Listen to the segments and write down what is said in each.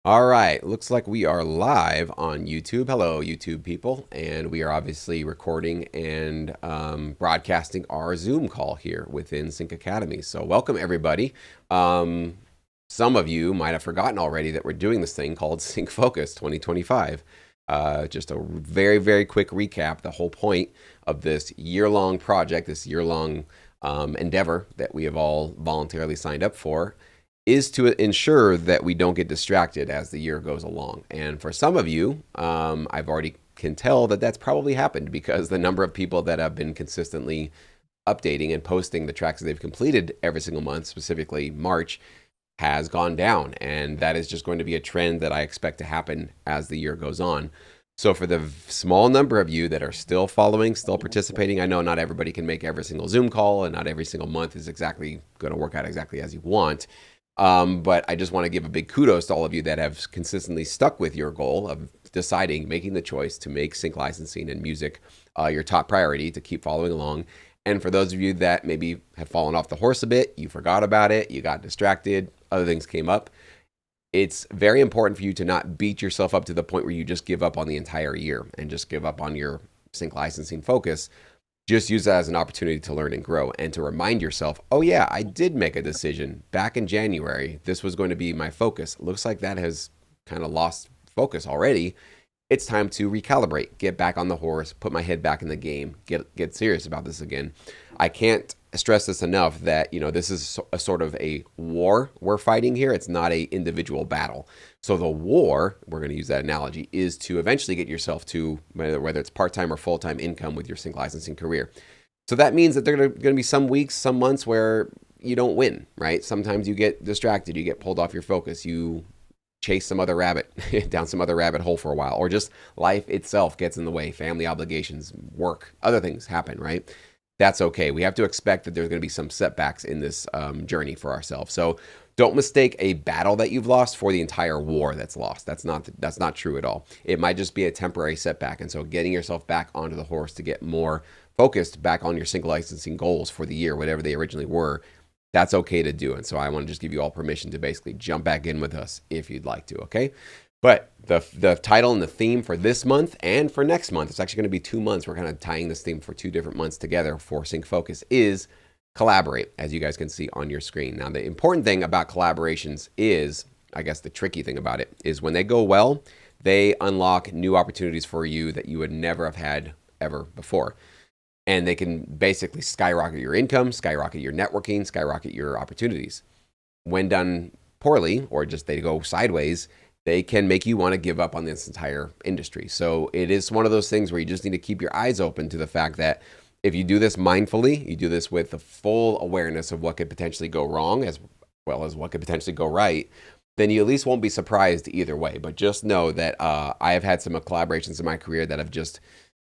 All right, looks like we are live on YouTube. Hello, YouTube people. And we are obviously recording and broadcasting our Zoom call here within Sync Academy. So, welcome everybody. Some of you might have forgotten already that we're doing this thing called Sync Focus 2025. Just a very, very quick recap. The whole point of this year-long project, this year-long endeavor that we have all voluntarily signed up for, is to ensure that we don't get distracted as the year goes along. And for some of you, I've already can tell that that's probably happened because the number of people that have been consistently updating and posting the tracks that they've completed every single month, specifically March, has gone down. And that is just going to be a trend that I expect to happen as the year goes on. So for the small number of you that are still following, still participating, I know not everybody can make every single Zoom call and not every single month is exactly going to work out exactly as you want. But I just want to give a big kudos to all of you that have consistently stuck with your goal of deciding, making the choice to make sync licensing and music your top priority, to keep following along. And for those of you that maybe have fallen off the horse a bit, you forgot about it, you got distracted, other things came up, it's very important for you to not beat yourself up to the point where you just give up on the entire year and just give up on your sync licensing focus. Just use that as an opportunity to learn and grow and to remind yourself, oh yeah, I did make a decision back in January. This was going to be my focus. Looks like that has kind of lost focus already. It's time to recalibrate, get back on the horse, put my head back in the game, get serious about this again. I can't stress this enough that, this is a sort of a war we're fighting here. It's not a individual battle. So the war, we're going to use that analogy, is to eventually get yourself to whether it's part-time or full-time income with your sync licensing career. So that means that there are going to be some weeks, some months where you don't win, right? Sometimes you get distracted, you get pulled off your focus, you chase some other rabbit down some other rabbit hole for a while, or just life itself gets in the way, family obligations, work, other things happen, right? That's okay. We have to expect that there's going to be some setbacks in this journey for ourselves. So don't mistake a battle that you've lost for the entire war that's lost. That's not true at all. It might just be a temporary setback. And so getting yourself back onto the horse to get more focused back on your sync licensing goals for the year, whatever they originally were, that's okay to do. And so I want to just give you all permission to basically jump back in with us if you'd like to, okay? But the title and the theme for this month and for next month, it's actually going to be 2 months. We're kind of tying this theme for 2 different months together for Sync Focus, is collaborate, as you guys can see on your screen. Now, the important thing about collaborations is, I guess the tricky thing about it, is when they go well, they unlock new opportunities for you that you would never have had ever before. And they can basically skyrocket your income, skyrocket your networking, skyrocket your opportunities. When done poorly, or just they go sideways, they can make you want to give up on this entire industry. So it is one of those things where you just need to keep your eyes open to the fact that if you do this mindfully, you do this with the full awareness of what could potentially go wrong as well as what could potentially go right, then you at least won't be surprised either way. But just know that I have had some collaborations in my career that have just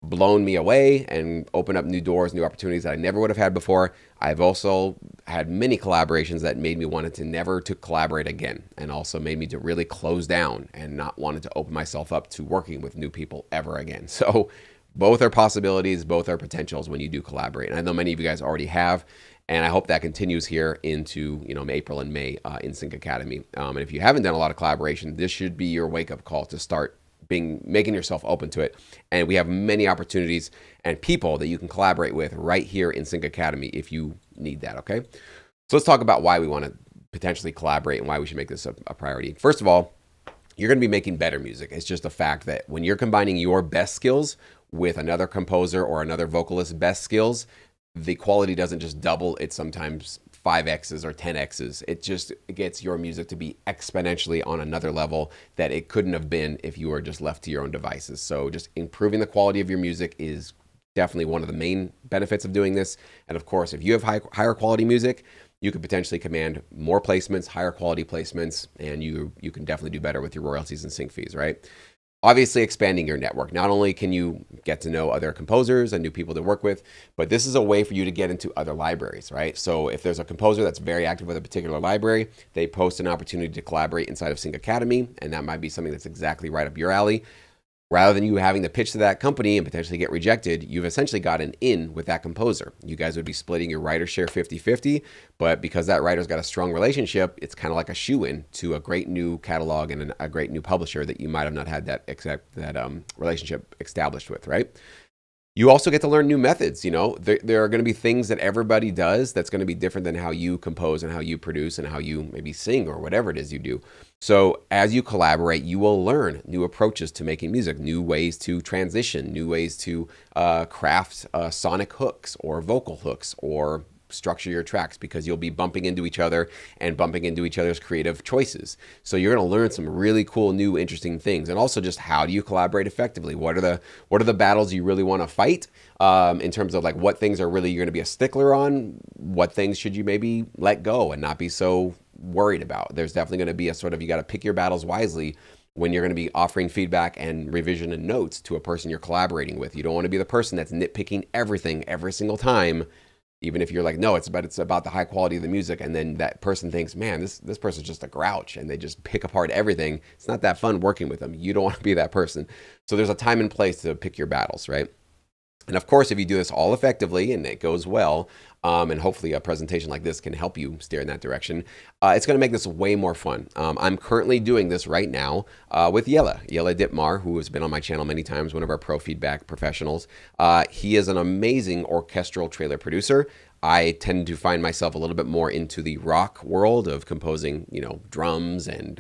blown me away and opened up new doors, new opportunities that I never would have had before. I've also had many collaborations that made me want to never to collaborate again, and also made me to really close down and not wanted to open myself up to working with new people ever again. So both are possibilities, both are potentials when you do collaborate. And I know many of you guys already have, and I hope that continues here into April and May in Sync Academy. And if you haven't done a lot of collaboration, this should be your wake-up call to start making yourself open to it. And we have many opportunities and people that you can collaborate with right here in Sync Academy if you need that, okay? So let's talk about why we want to potentially collaborate and why we should make this a priority. First of all, you're going to be making better music. It's just a fact that when you're combining your best skills with another composer or another vocalist's best skills, the quality doesn't just double, it's sometimes 5x's or 10x's. It just gets your music to be exponentially on another level that it couldn't have been if you were just left to your own devices. So just improving the quality of your music is definitely one of the main benefits of doing this. And of course, if you have higher quality music, you could potentially command more placements, higher quality placements, and you can definitely do better with your royalties and sync fees, right? Obviously, expanding your network. Not only can you get to know other composers and new people to work with, but this is a way for you to get into other libraries, right? So if there's a composer that's very active with a particular library, they post an opportunity to collaborate inside of Sync Academy, and that might be something that's exactly right up your alley. Rather than you having to pitch to that company and potentially get rejected, you've essentially got an in with that composer. You guys would be splitting your writer share 50-50, but because that writer's got a strong relationship, it's kind of like a shoe-in to a great new catalog and a great new publisher that you might have not had that relationship established with, right? You also get to learn new methods. There are going to be things that everybody does that's going to be different than how you compose and how you produce and how you maybe sing or whatever it is you do. So as you collaborate, you will learn new approaches to making music, new ways to transition, new ways to craft sonic hooks or vocal hooks or structure your tracks, because you'll be bumping into each other and bumping into each other's creative choices. So you're going to learn some really cool, new, interesting things. And also just how do you collaborate effectively? What are the battles you really want to fight in terms of like what things are really you're going to be a stickler on? What things should you maybe let go and not be so worried about? There's definitely going to be a sort of, you got to pick your battles wisely when you're going to be offering feedback and revision and notes to a person you're collaborating with. You don't want to be the person that's nitpicking everything every single time. Even if you're like, no, it's about the high quality of the music, and then that person thinks, man, this person's just a grouch, and they just pick apart everything. It's not that fun working with them. You don't want to be that person. So there's a time and place to pick your battles, right? And of course, if you do this all effectively and it goes well, and hopefully a presentation like this can help you steer in that direction, it's going to make this way more fun. I'm currently doing this right now with Yella Ditmar, who has been on my channel many times, one of our pro feedback professionals. He is an amazing orchestral trailer producer. I tend to find myself a little bit more into the rock world of composing, drums and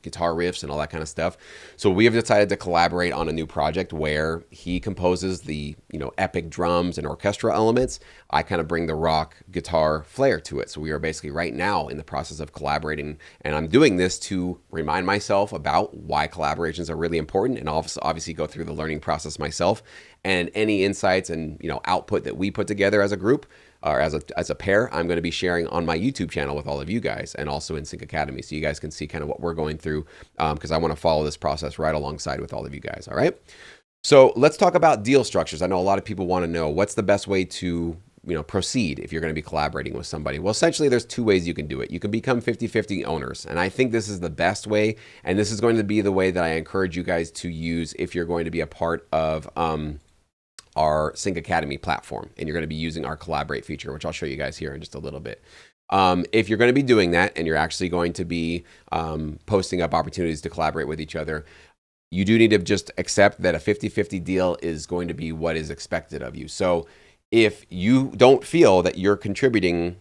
guitar riffs and all that kind of stuff. So we have decided to collaborate on a new project where he composes the, epic drums and orchestral elements. I kind of bring the rock guitar flair to it. So we are basically right now in the process of collaborating, and I'm doing this to remind myself about why collaborations are really important, and obviously go through the learning process myself, and any insights and output that we put together as a group or as a pair, I'm going to be sharing on my YouTube channel with all of you guys, and also in Sync Academy, so you guys can see kind of what we're going through, because I want to follow this process right alongside with all of you guys. All right. So let's talk about deal structures. I know a lot of people want to know what's the best way to proceed if you're going to be collaborating with somebody. Well, essentially, there's two ways you can do it. You can become 50-50 owners, and I think this is the best way, and this is going to be the way that I encourage you guys to use if you're going to be a part of our Sync Academy platform, and you're going to be using our collaborate feature, which I'll show you guys here in just a little bit. If you're going to be doing that and you're actually going to be posting up opportunities to collaborate with each other, you do need to just accept that a 50-50 deal is going to be what is expected of you. So if you don't feel that you're contributing,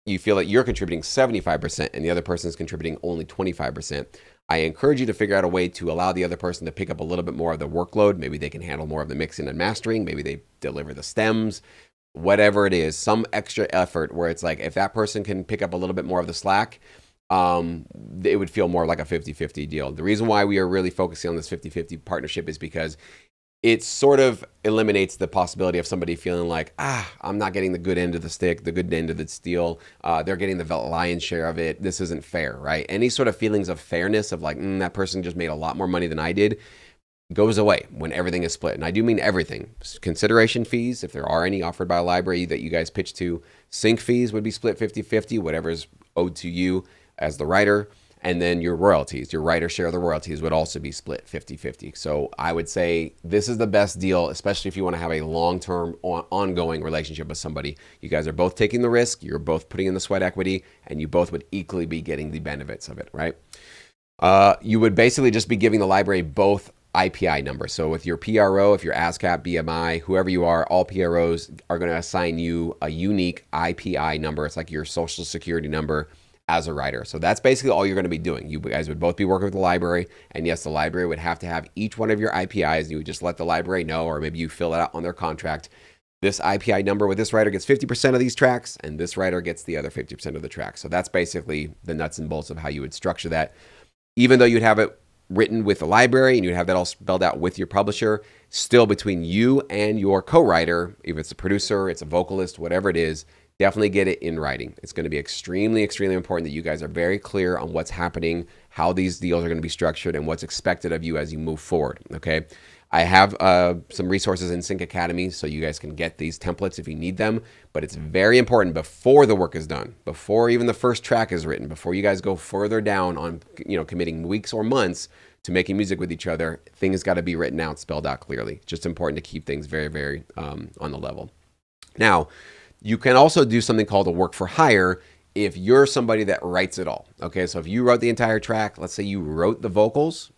you feel that you're contributing 75% and the other person is contributing only 25%, I encourage you to figure out a way to allow the other person to pick up a little bit more of the workload. Maybe they can handle more of the mixing and mastering. Maybe they deliver the stems, whatever it is, some extra effort where it's like, if that person can pick up a little bit more of the slack, it would feel more like a 50-50 deal. The reason why we are really focusing on this 50-50 partnership is because it sort of eliminates the possibility of somebody feeling like, I'm not getting the good end of the stick, the good end of the steel. They're getting the lion's share of it. This isn't fair, right? Any sort of feelings of fairness of like, that person just made a lot more money than I did, goes away when everything is split. And I do mean everything. Consideration fees, if there are any offered by a library that you guys pitch to, sync fees would be split 50-50, whatever is owed to you as the writer. And then your royalties, your writer share of the royalties would also be split 50-50. So I would say this is the best deal, especially if you want to have a long-term ongoing relationship with somebody. You guys are both taking the risk, you're both putting in the sweat equity, and you both would equally be getting the benefits of it, right? You would basically just be giving the library both IPI numbers. So with your PRO, if you're ASCAP, BMI, whoever you are, all PROs are going to assign you a unique IPI number. It's like your social security number as a writer. So that's basically all you're going to be doing. You guys would both be working with the library, and yes, the library would have to have each one of your IPIs, and you would just let the library know, or maybe you fill it out on their contract. This IPI number with this writer gets 50% of these tracks, and this writer gets the other 50% of the tracks. So that's basically the nuts and bolts of how you would structure that. Even though you'd have it written with the library and you'd have that all spelled out with your publisher, still between you and your co-writer, if it's a producer, it's a vocalist, whatever it is, definitely get it in writing. It's going to be extremely, extremely important that you guys are very clear on what's happening, how these deals are going to be structured, and what's expected of you as you move forward, okay? I have some resources in Sync Academy so you guys can get these templates if you need them, but it's very important before the work is done, before even the first track is written, before you guys go further down on, committing weeks or months to making music with each other, things got to be written out, spelled out clearly. Just important to keep things very, very on the level. Now, you can also do something called a work for hire if you're somebody that writes it all. Okay, so if you wrote the entire track, let's say you wrote the vocals,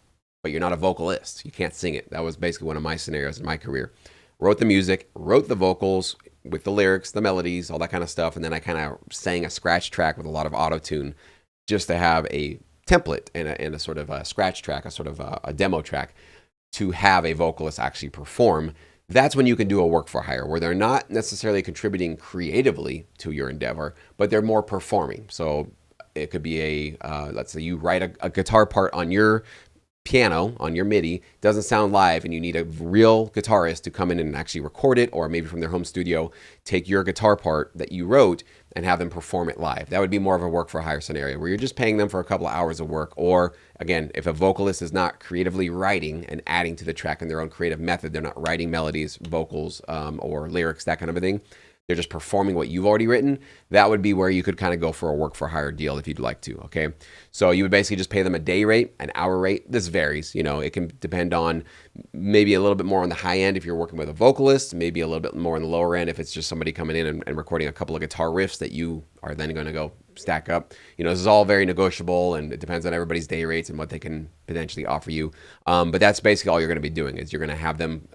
but you're not a vocalist, you can't sing it. That was basically one of my scenarios in my career. Wrote the music, wrote the vocals with the lyrics, the melodies, all that kind of stuff, and then I kind of sang a scratch track with a lot of auto-tune just to have a template and a sort of a scratch track, a sort of a demo track to have a vocalist actually perform. That's when you can do a work for hire, where they're not necessarily contributing creatively to your endeavor, but they're more performing. So it could be let's say you write a guitar part on your piano, on your MIDI, doesn't sound live, and you need a real guitarist to come in and actually record it, or maybe from their home studio, take your guitar part that you wrote and have them perform it live. That would be more of a work for hire scenario where you're just paying them for a couple of hours of work. Or again, if a vocalist is not creatively writing and adding to the track in their own creative method, they're not writing melodies, vocals, or lyrics, that kind of a thing, they're just performing what you've already written, that would be where you could kind of go for a work for hire deal if you'd like to, okay? So you would basically just pay them a day rate, an hour rate. This varies, it can depend on maybe a little bit more on the high end if you're working with a vocalist, maybe a little bit more on the lower end if it's just somebody coming in and recording a couple of guitar riffs that you are then going to go stack up. This is all very negotiable, and it depends on everybody's day rates and what they can potentially offer you. But that's basically all you're going to be doing is you're going to have them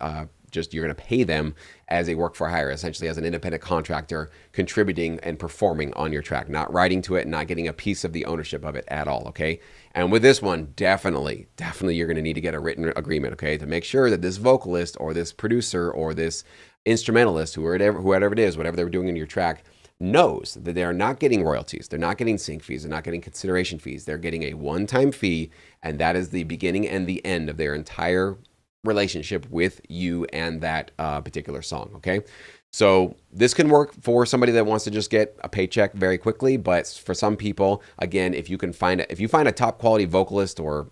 you're going to pay them as a work for hire, essentially as an independent contractor contributing and performing on your track, not writing to it, not getting a piece of the ownership of it at all, okay? And with this one, definitely you're going to need to get a written agreement, okay, to make sure that this vocalist or this producer or this instrumentalist, whoever it is, whatever they're doing in your track, knows that they are not getting royalties. They're not getting sync fees. They're not getting consideration fees. They're getting a one-time fee, and that is the beginning and the end of their entire relationship with you and that particular song, okay? So this can work for somebody that wants to just get a paycheck very quickly, but for some people, again, if you find a top quality vocalist or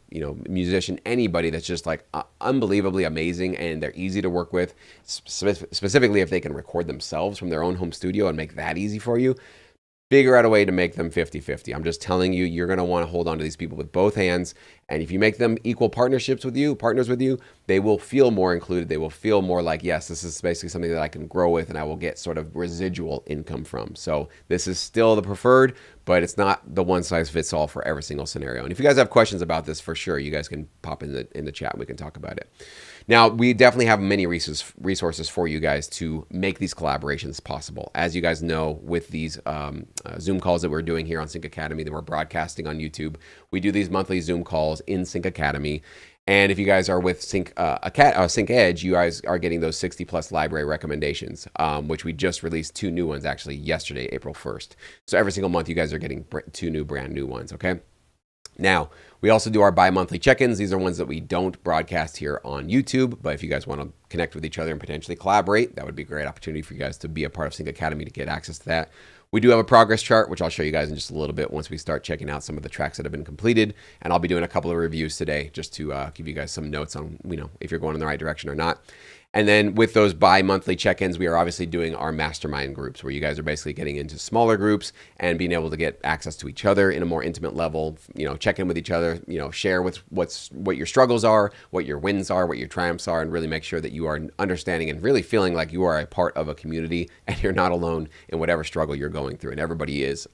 musician, anybody that's just like unbelievably amazing and they're easy to work with, specifically if they can record themselves from their own home studio and make that easy for you, figure out a way to make them 50-50. I'm just telling you, you're going to want to hold on to these people with both hands. And if you make them equal partners with you, they will feel more included. They will feel more like, yes, this is basically something that I can grow with and I will get sort of residual income from. So this is still the preferred, but it's not the one size fits all for every single scenario. And if you guys have questions about this, for sure, you guys can pop in the chat and we can talk about it. Now, we definitely have many resources for you guys to make these collaborations possible. As you guys know, with these Zoom calls that we're doing here on Sync Academy that we're broadcasting on YouTube, we do these monthly Zoom calls in Sync Academy. And if you guys are with Sync Edge, you guys are getting those 60+ library recommendations, which we just released 2 new ones actually yesterday, April 1st. So every single month, you guys are getting 2 brand new ones, okay? Now, we also do our bi-monthly check-ins. These are ones that we don't broadcast here on YouTube, but if you guys want to connect with each other and potentially collaborate, that would be a great opportunity for you guys to be a part of Sync Academy to get access to that. We do have a progress chart, which I'll show you guys in just a little bit once we start checking out some of the tracks that have been completed. And I'll be doing a couple of reviews today just to give you guys some notes on, if you're going in the right direction or not. And then with those bi-monthly check-ins, we are obviously doing our mastermind groups where you guys are basically getting into smaller groups and being able to get access to each other in a more intimate level, check in with each other, share with what your struggles are, what your wins are, what your triumphs are, and really make sure that you are understanding and really feeling like you are a part of a community and you're not alone in whatever struggle you're going through. And everybody is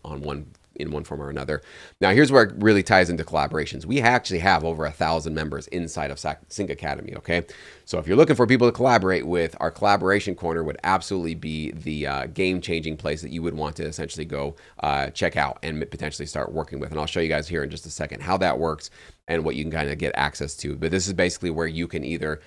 in one form or another. Now, here's where it really ties into collaborations. We actually have over 1,000 members inside of Sync Academy, okay? So if you're looking for people to collaborate with, our collaboration corner would absolutely be the game-changing place that you would want to essentially go check out and potentially start working with. And I'll show you guys here in just a second how that works and what you can kind of get access to. But this is basically where you can either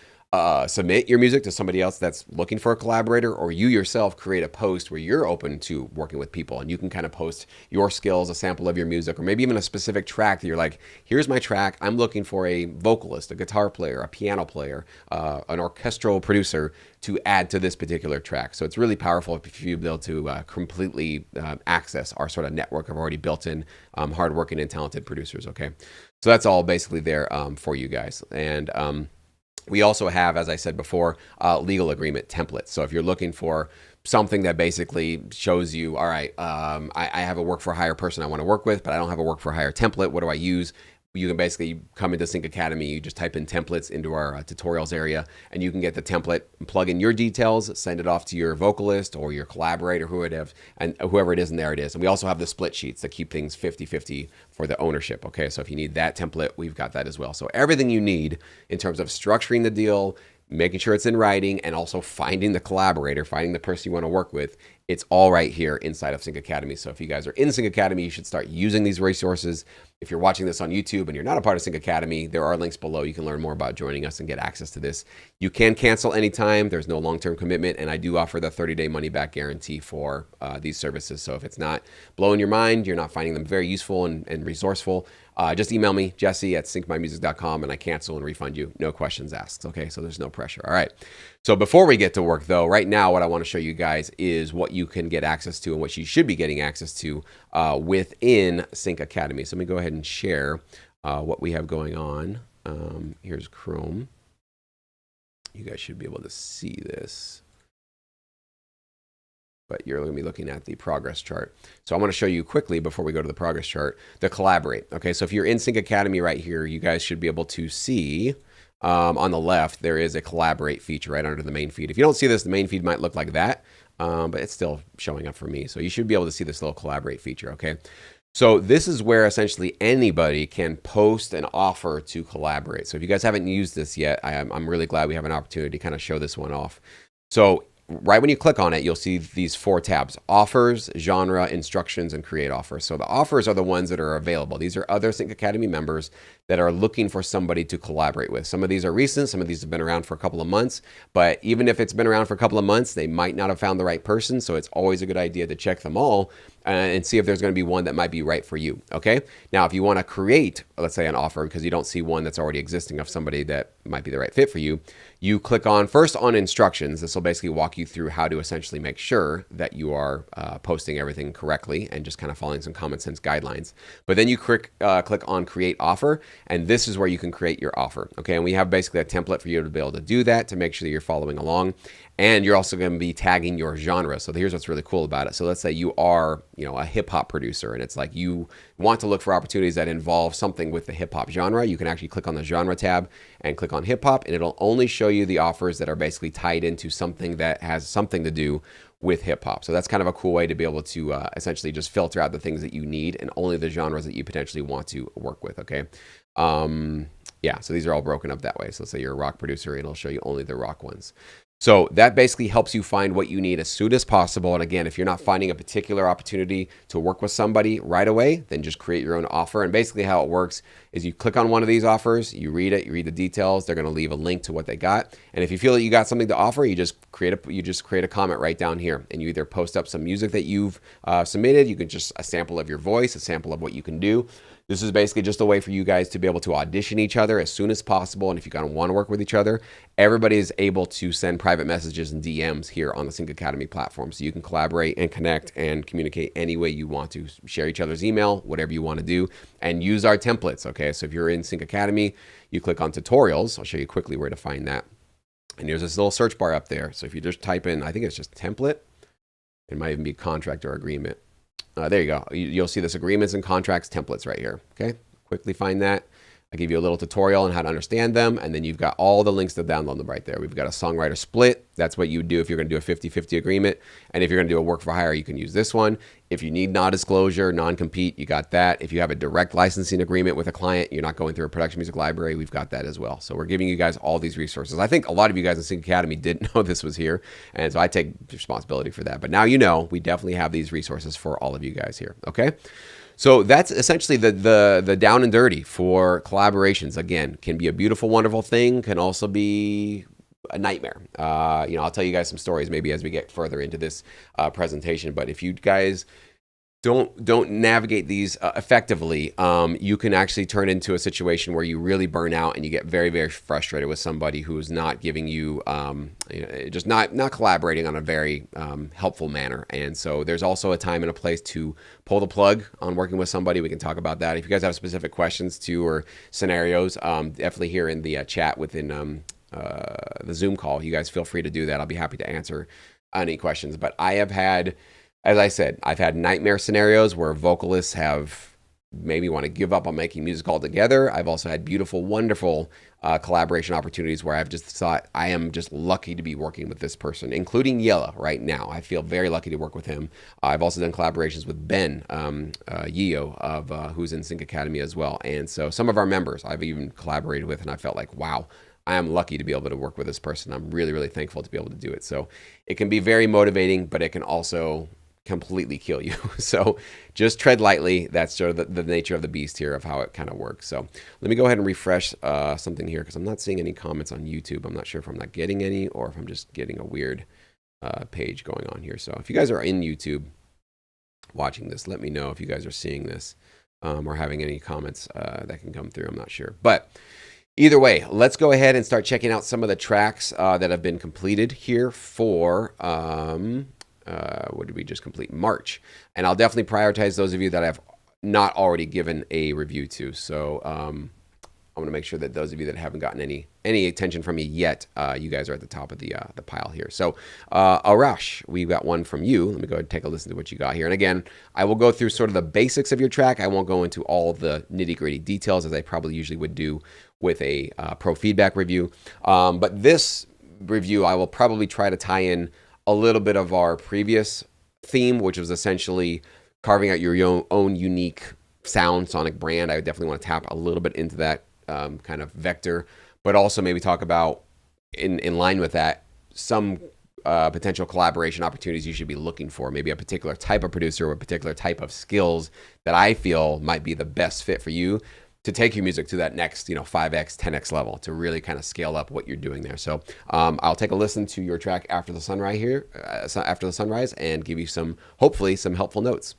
submit your music to somebody else that's looking for a collaborator, or you yourself create a post where you're open to working with people and you can kind of post your skills, a sample of your music, or maybe even a specific track that you're like, here's my track, I'm looking for a vocalist, a guitar player, a piano player, an orchestral producer to add to this particular track. So it's really powerful if you're able to completely access our sort of network of already built-in hardworking and talented producers, okay? So that's all basically there for you guys. And We also have, as I said before, legal agreement templates. So if you're looking for something that basically shows you, all right, I have a work for hire person I want to work with, but I don't have a work for hire template. What do I use? You can basically come into Sync Academy. You just type in templates into our tutorials area, and you can get the template, plug in your details, send it off to your vocalist or your collaborator, whoever it is, and there it is. And we also have the split sheets that keep things 50-50 for the ownership. Okay, so if you need that template, we've got that as well. So everything you need in terms of structuring the deal, making sure it's in writing, and also finding the collaborator, finding the person you want to work with, it's all right here inside of Sync Academy. So if you guys are in Sync Academy, you should start using these resources. If you're watching this on YouTube and you're not a part of Sync Academy, there are links below. You can learn more about joining us and get access to this. You can cancel anytime. There's no long-term commitment, and I do offer the 30-day money-back guarantee for these services. So if it's not blowing your mind, you're not finding them very useful and resourceful, just email me, jesse@syncmymusic.com, and I cancel and refund you. No questions asked, okay? So there's no pressure, all right? So before we get to work, though, right now what I want to show you guys is what you can get access to and what you should be getting access to within Sync Academy. So let me go ahead and share what we have going on. Here's Chrome. You guys should be able to see this, but you're going to be looking at the progress chart. So I want to show you quickly before we go to the progress chart, the collaborate. Okay, so if you're in Sync Academy right here, you guys should be able to see on the left, there is a collaborate feature right under the main feed. If you don't see this, the main feed might look like that, but it's still showing up for me. So you should be able to see this little collaborate feature, okay? So this is where essentially anybody can post an offer to collaborate. So if you guys haven't used this yet, I'm really glad we have an opportunity to kind of show this one off. So right when you click on it, you'll see these 4 tabs: offers, genre, instructions, and create offers. So the offers are the ones that are available. These are other Sync Academy members that are looking for somebody to collaborate with. Some of these are recent, some of these have been around for a couple of months, but even if it's been around for a couple of months, they might not have found the right person. So it's always a good idea to check them all and see if there's going to be one that might be right for you. Okay. Now, if you want to create, let's say, an offer because you don't see one that's already existing of somebody that might be the right fit for you, you click on first on instructions. This will basically walk you through how to essentially make sure that you are posting everything correctly and just kind of following some common sense guidelines. But then you click on create offer, and this is where you can create your offer. Okay. And we have basically a template for you to be able to do that, to make sure that you're following along. And you're also going to be tagging your genre. So here's what's really cool about it. So let's say you are, a hip hop producer, and it's like you want to look for opportunities that involve something with the hip hop genre. You can actually click on the genre tab and click on hip hop, and it'll only show you the offers that are basically tied into something that has something to do with hip hop. So that's kind of a cool way to be able to essentially just filter out the things that you need and only the genres that you potentially want to work with. Okay. Yeah. So these are all broken up that way. So let's say you're a rock producer, and it'll show you only the rock ones. So that basically helps you find what you need as soon as possible. And again, if you're not finding a particular opportunity to work with somebody right away, then just create your own offer. And basically how it works is you click on one of these offers, you read it, you read the details. They're going to leave a link to what they got. And if you feel that you got something to offer, you just create a comment right down here, and you either post up some music that you've submitted. You can just a sample of your voice, a sample of what you can do. This is basically just a way for you guys to be able to audition each other as soon as possible. And if you kind of want to work with each other, everybody is able to send private messages and DMs here on the Sync Academy platform. So you can collaborate and connect and communicate any way you want to. Share each other's email, whatever you want to do, and use our templates. Okay, so if you're in Sync Academy, you click on tutorials. I'll show you quickly where to find that. And there's this little search bar up there. So if you just type in, I think it's just template, it might even be contract or agreement. There you go. You'll see this agreements and contracts templates right here. Okay, quickly find that. I give you a little tutorial on how to understand them, and then you've got all the links to download them right there. We've got a songwriter split. That's what you do if you're going to do a 50-50 agreement. And if you're going to do a work for hire, you can use this one. If you need non-disclosure, non-compete, you got that. If you have a direct licensing agreement with a client, you're not going through a production music library, we've got that as well. So we're giving you guys all these resources. I think a lot of you guys in Sync Academy didn't know this was here, and so I take responsibility for that. But now you know, we definitely have these resources for all of you guys here, okay? So that's essentially the down and dirty for collaborations. Again, can be a beautiful, wonderful thing, can also be a nightmare. I'll tell you guys some stories maybe as we get further into this presentation. But if you guys don't navigate these effectively, you can actually turn into a situation where you really burn out and you get very, very frustrated with somebody who's not giving you, just not collaborating on a very helpful manner. And so there's also a time and a place to pull the plug on working with somebody. We can talk about that. If you guys have specific questions too or scenarios, definitely here in the chat within the Zoom call, you guys feel free to do that. I'll be happy to answer any questions. But I have had, as I said, I've had nightmare scenarios where vocalists have maybe want to give up on making music altogether. I've also had beautiful, wonderful collaboration opportunities where I've just thought I am just lucky to be working with this person, including Yella right now. I feel very lucky to work with him. I've also done collaborations with Ben Yeo of who's in Sync Academy as well. And so some of our members I've even collaborated with, and I felt like, wow, I am lucky to be able to work with this person. I'm really, really thankful to be able to do it. So it can be very motivating, but it can also completely kill you. So just tread lightly. That's sort of the nature of the beast here of how it kind of works. So let me go ahead and refresh something here because I'm not seeing any comments on YouTube. I'm not sure if I'm not getting any or if I'm just getting a weird page going on here. So if you guys are in YouTube watching this, let me know if you guys are seeing this or having any comments that can come through. I'm not sure. But either way, let's go ahead and start checking out some of the tracks that have been completed here for what did we just complete? March. And I'll definitely prioritize those of you that I've not already given a review to. So I want to make sure that those of you that haven't gotten any attention from me yet, you guys are at the top of the pile here. So Arash, we got one from you. Let me go ahead and take a listen to what you got here. And again, I will go through sort of the basics of your track. I won't go into all the nitty-gritty details as I probably usually would do with a pro feedback review. But this review, I will probably try to tie in a little bit of our previous theme, which was essentially carving out your own unique sound, sonic brand. I would definitely want to tap a little bit into that kind of vector, but also maybe talk about, in line with that, some potential collaboration opportunities you should be looking for, maybe a particular type of producer or a particular type of skills that I feel might be the best fit for you to take your music to that next, 5x, 10x level to really kind of scale up what you're doing there. So I'll take a listen to your track after the sunrise and give you hopefully some helpful notes.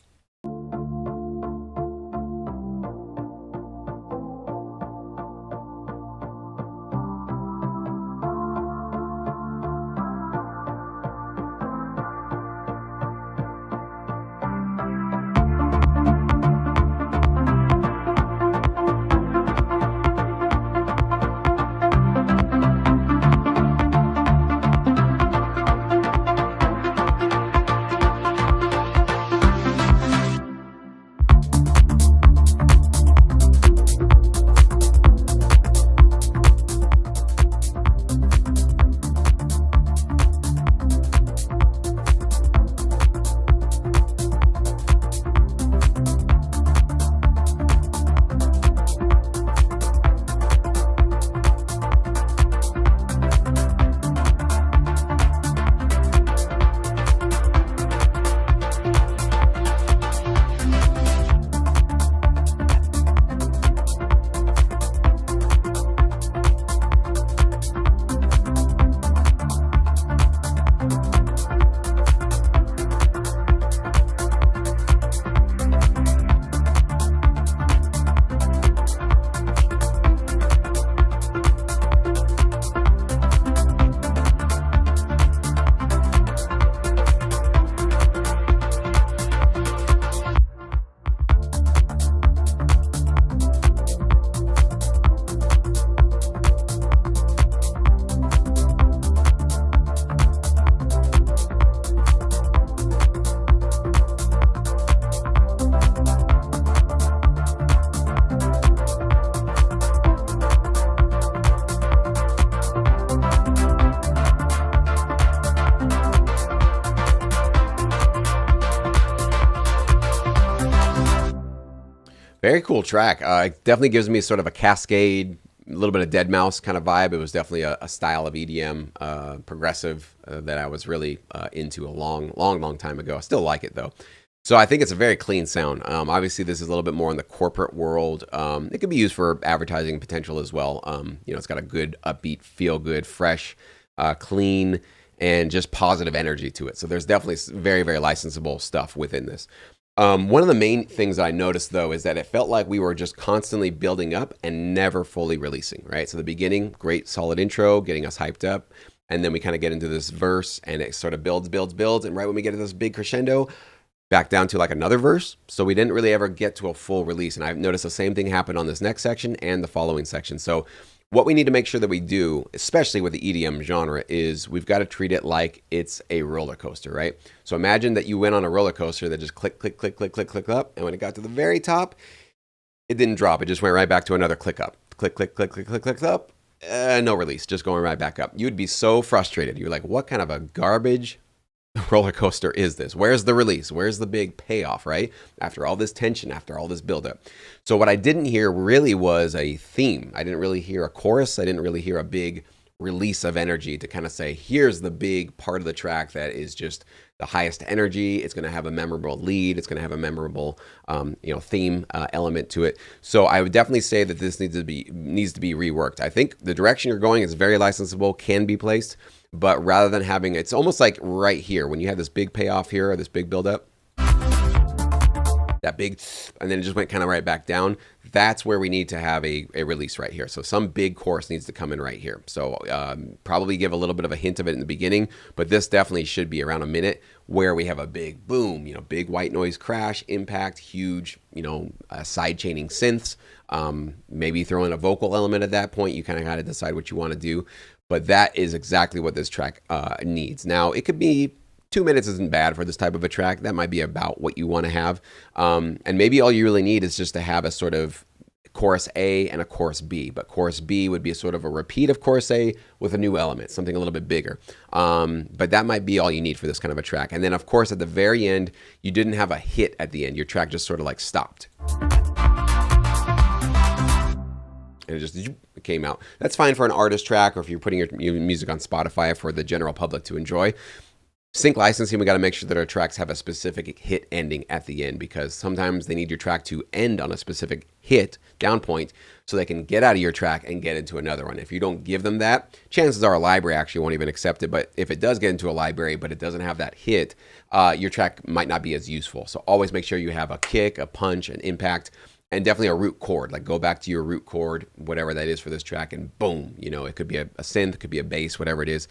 Very cool track. It definitely gives me sort of a Cascade, a little bit of Deadmau5 kind of vibe. It was definitely a style of EDM, progressive, that I was really into a long time ago. I still like it though. So I think it's a very clean sound. Obviously, this is a little bit more in the corporate world. It could be used for advertising potential as well. It's got a good, upbeat, feel good, fresh, clean, and just positive energy to it. So there's definitely very, very licensable stuff within this. One of the main things I noticed, though, is that it felt like we were just constantly building up and never fully releasing, right? So the beginning, great solid intro, getting us hyped up. And then we kind of get into this verse and it sort of builds. And right when we get to this big crescendo, back down to like another verse. So we didn't really ever get to a full release. And I've noticed the same thing happen on this next section and the following section. So What we need to make sure that we do, especially with the EDM genre, is we've got to treat it like it's a roller coaster, right? So imagine that you went on a roller coaster that just click, click, click, click, click, click up. And when it got to the very top, it didn't drop. It just went right back to another click up. Click, click, click, click, click, click up. No release, just going right back up. You'd be so frustrated. You're like, what kind of a garbage roller coaster is this? Where's the release? Where's the big payoff, right? After all this tension, after all this buildup. So what I didn't hear really was a theme. I didn't really hear a chorus. I didn't really hear a big release of energy to kind of say, here's the big part of the track that is just the highest energy. It's going to have a memorable lead. It's going to have a memorable, theme element to it. So I would definitely say that this needs to be reworked. I think the direction you're going is very licensable, can be placed, but rather than having, it's almost like right here when you have this big payoff here or this big buildup, that big, and then it just went kind of right back down. That's where we need to have a release right here. So some big chorus needs to come in right here. So probably give a little bit of a hint of it in the beginning, but this definitely should be around a minute where we have a big boom, big white noise crash, impact, huge, side chaining synths, maybe throw in a vocal element at that point. You kind of got to decide what you want to do, but that is exactly what this track needs. Now it could be 2 minutes isn't bad for this type of a track. That might be about what you want to have. And maybe all you really need is just to have a sort of chorus A and a chorus B. But chorus B would be a sort of a repeat of chorus A with a new element, something a little bit bigger. But that might be all you need for this kind of a track. And then, of course, at the very end, you didn't have a hit at the end. Your track just sort of like stopped. And it just came out. That's fine for an artist track or if you're putting your music on Spotify for the general public to enjoy. Sync licensing, we got to make sure that our tracks have a specific hit ending at the end because sometimes they need your track to end on a specific hit, down point, so they can get out of your track and get into another one. If you don't give them that, chances are a library actually won't even accept it. But if it does get into a library, but it doesn't have that hit, your track might not be as useful. So always make sure you have a kick, a punch, an impact, and definitely a root chord. Like go back to your root chord, whatever that is for this track, and boom, it could be a synth, it could be a bass, whatever it is.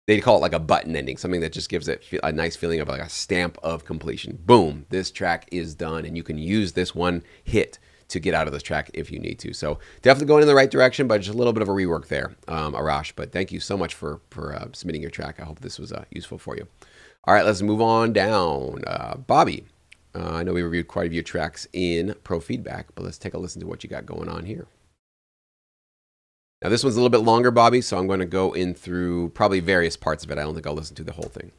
They call it like a button ending, something that just gives it a nice feeling of like a stamp of completion. Boom, this track is done, and you can use this one hit to get out of this track if you need to. So definitely going in the right direction, but just a little bit of a rework there, Arash. But thank you so much for submitting your track. I hope this was useful for you. All right, let's move on down. Bobby, I know we reviewed quite a few tracks in Pro Feedback, but let's take a listen to what you got going on here. Now, this one's a little bit longer, Bobby, so I'm going to go in through probably various parts of it. I don't think I'll listen to the whole thing.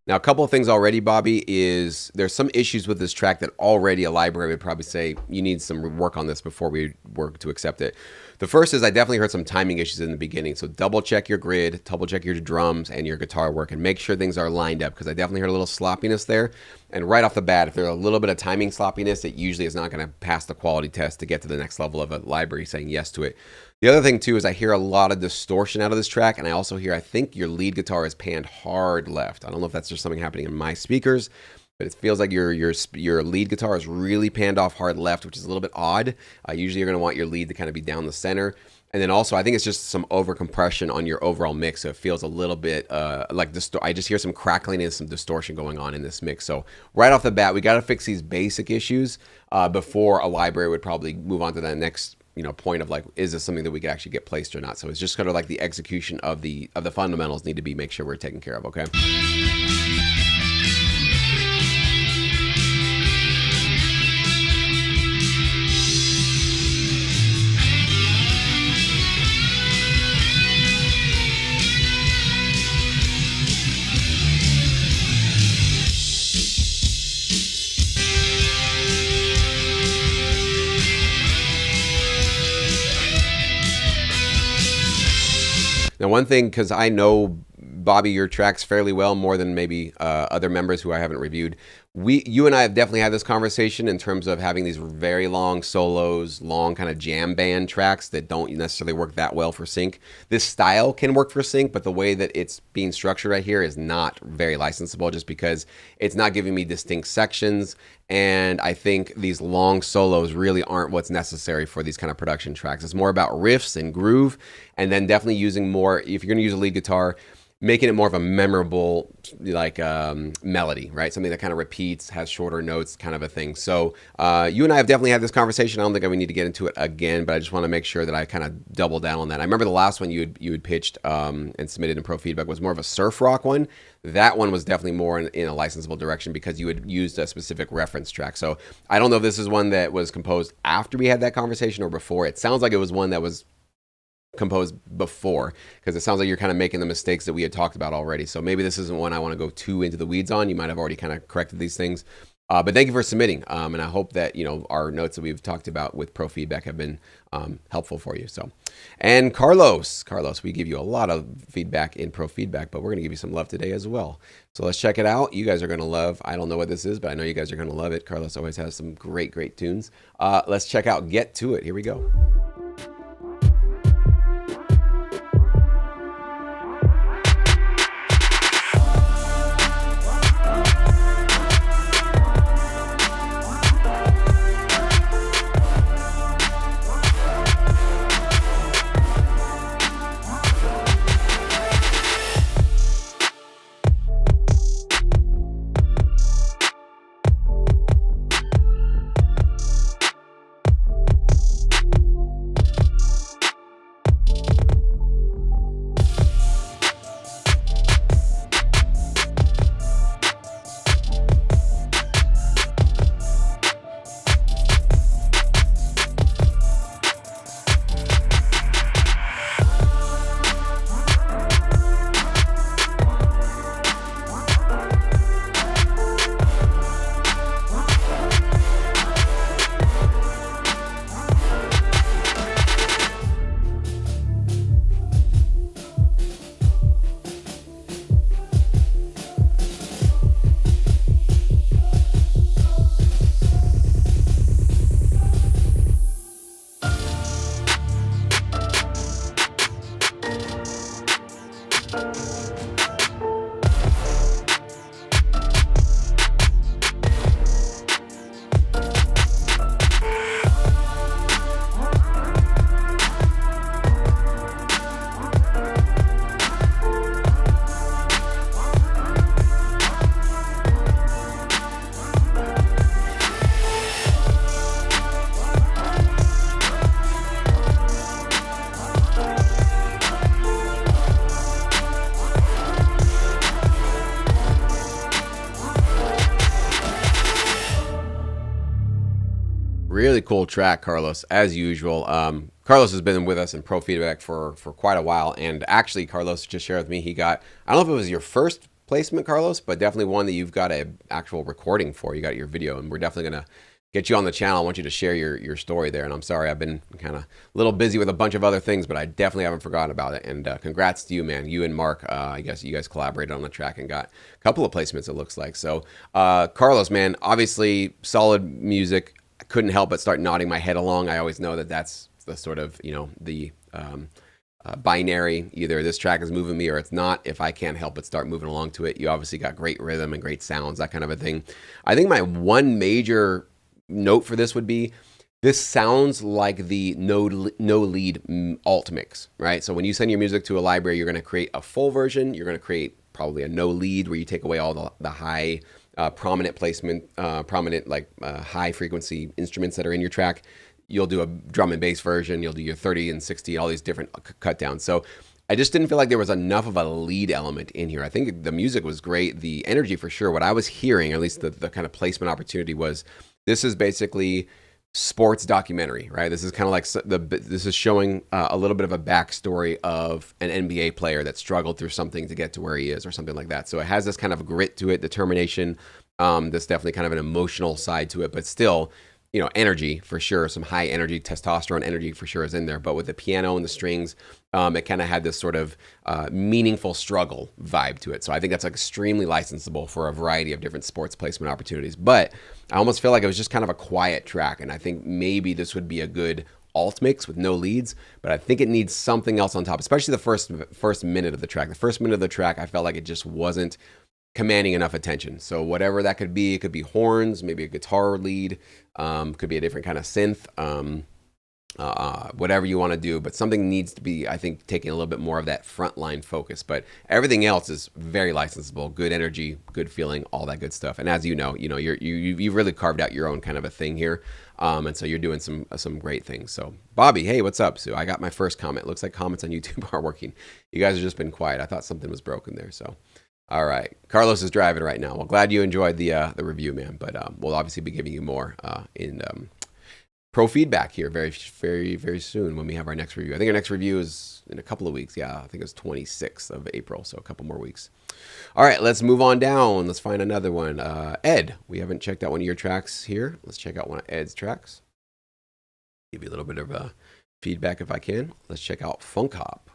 Now, a couple of things already, Bobby, is there's some issues with this track that already a library would probably say you need some work on this before we work to accept it. The first is I definitely heard some timing issues in the beginning. So double check your grid, double check your drums and your guitar work and make sure things are lined up because I definitely heard a little sloppiness there. And right off the bat, if there's a little bit of timing sloppiness, it usually is not going to pass the quality test to get to the next level of a library saying yes to it. The other thing, too, is I hear a lot of distortion out of this track, and I also hear, I think your lead guitar is panned hard left. I don't know if that's just something happening in my speakers, but it feels like your lead guitar is really panned off hard left, which is a little bit odd. Usually you're going to want your lead to kind of be down the center. And then also, I think it's just some over compression on your overall mix, so it feels a little bit like I just hear some crackling and some distortion going on in this mix. So right off the bat, we got to fix these basic issues before a library would probably move on to that next point of like, is this something that we could actually get placed or not? So it's just kind of like the execution of the fundamentals need to be make sure we're taken care of. Okay. Now, one thing, because I know Bobby, your tracks fairly well, more than maybe other members who I haven't reviewed. You and I have definitely had this conversation in terms of having these very long solos, long kind of jam band tracks that don't necessarily work that well for sync. This style can work for sync, but the way that it's being structured right here is not very licensable, just because it's not giving me distinct sections. And I think these long solos really aren't what's necessary for these kind of production tracks. It's more about riffs and groove, and then definitely using more, if you're going to use a lead guitar, making it more of a memorable melody, right? Something that kind of repeats, has shorter notes, kind of a thing. So you and I have definitely had this conversation. I don't think we need to get into it again, but I just want to make sure that I kind of double down on that. I remember the last one you had pitched and submitted in Pro Feedback was more of a surf rock one. That one was definitely more in a licensable direction because you had used a specific reference track. So I don't know if this is one that was composed after we had that conversation or before. It sounds like it was one that was composed before, because it sounds like you're kind of making the mistakes that we had talked about already. So maybe this isn't one I want to go too into the weeds on. You might have already kind of corrected these things. But thank you for submitting. And I hope that, our notes that we've talked about with Pro Feedback have been helpful for you. So, and Carlos, we give you a lot of feedback in Pro Feedback, but we're going to give you some love today as well. So let's check it out. You guys are going to love, I don't know what this is, but I know you guys are going to love it. Carlos always has some great tunes. Let's check out Get To It. Here we go. Really cool track, Carlos, as usual. Carlos has been with us in Pro Feedback for quite a while, and actually Carlos just shared with me he got, I don't know if it was your first placement, Carlos, but definitely one that you've got an actual recording for. You got your video, and we're definitely going to get you on the channel. I want you to share your story there, and I'm sorry I've been kind of a little busy with a bunch of other things, but I definitely haven't forgotten about it, and congrats to you, man. You and Mark, I guess you guys collaborated on the track and got a couple of placements, it looks like. So Carlos, man, obviously solid music. I couldn't help but start nodding my head along. I always know that that's the sort of, the binary, either this track is moving me or it's not. If I can't help but start moving along to it, you obviously got great rhythm and great sounds, that kind of a thing. I think my one major note for this would be, this sounds like the no lead alt mix, right? So when you send your music to a library, you're going to create a full version. You're going to create probably a no lead where you take away all the high prominent placement, high frequency instruments that are in your track. You'll do a drum and bass version. You'll do your 30 and 60, all these different cut downs. So I just didn't feel like there was enough of a lead element in here. I think the music was great. The energy for sure. What I was hearing, at least the kind of placement opportunity, was this is basically sports documentary, right? This is kind of like this is showing a little bit of a backstory of an NBA player that struggled through something to get to where he is, or something like that. So it has this kind of grit to it, determination. There's definitely kind of an emotional side to it, but still, energy for sure. Some high energy, testosterone energy for sure is in there. But with the piano and the strings, it kind of had this sort of meaningful struggle vibe to it. So I think that's extremely licensable for a variety of different sports placement opportunities. But I almost feel like it was just kind of a quiet track. And I think maybe this would be a good alt mix with no leads, but I think it needs something else on top, especially the first minute of the track. The first minute of the track, I felt like it just wasn't commanding enough attention. So whatever that could be, it could be horns, maybe a guitar lead, could be a different kind of synth, whatever you want to do, but something needs to be, I think, taking a little bit more of that frontline focus. But everything else is very licensable, good energy, good feeling, all that good stuff. And as you know, you've really carved out your own kind of a thing here, and so you're doing some great things. So Bobby, hey, what's up? So I got my first comment. Looks like comments on YouTube are working. You guys have just been quiet. I thought something was broken there. So. All right. Carlos is driving right now. Well, glad you enjoyed the review, man. But we'll obviously be giving you more in pro feedback here very, very, very soon when we have our next review. I think our next review is in a couple of weeks. Yeah, I think it's 26th of April, so a couple more weeks. All right, let's move on down. Let's find another one. Ed, we haven't checked out one of your tracks here. Let's check out one of Ed's tracks. Give you a little bit of feedback if I can. Let's check out Funk Hop.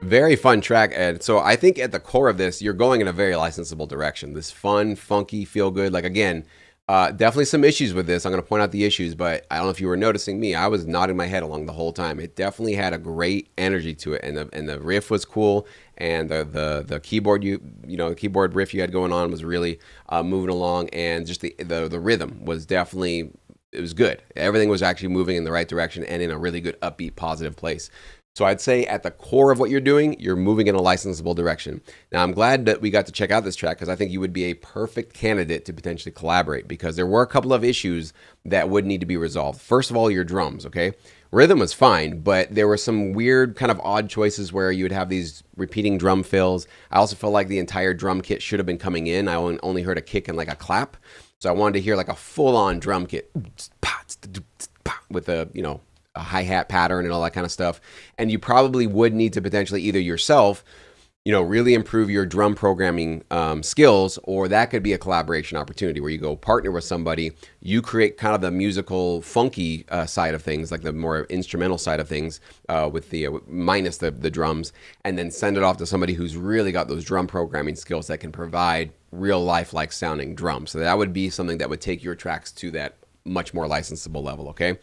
Very fun track, Ed. So I think at the core of this, you're going in a very licensable direction. This fun, funky, feel good. Like, again, definitely some issues with this. I'm going to point out the issues, but I don't know if you were noticing me. I was nodding my head along the whole time. It definitely had a great energy to it, and the riff was cool, and the keyboard the keyboard riff you had going on was really moving along, and just the rhythm was definitely, it was good. Everything was actually moving in the right direction and in a really good, upbeat, positive place. So I'd say at the core of what you're doing, you're moving in a licensable direction. Now, I'm glad that we got to check out this track because I think you would be a perfect candidate to potentially collaborate, because there were a couple of issues that would need to be resolved. First of all, your drums, okay? Rhythm was fine, but there were some weird kind of odd choices where you would have these repeating drum fills. I also felt like the entire drum kit should have been coming in. I only heard a kick and like a clap. So I wanted to hear like a full-on drum kit with a hi-hat pattern and all that kind of stuff. And you probably would need to potentially either yourself, really improve your drum programming skills, or that could be a collaboration opportunity where you go partner with somebody, you create kind of the musical funky side of things, like the more instrumental side of things with the minus the drums, and then send it off to somebody who's really got those drum programming skills that can provide real life-like sounding drums. So that would be something that would take your tracks to that much more licensable level, okay?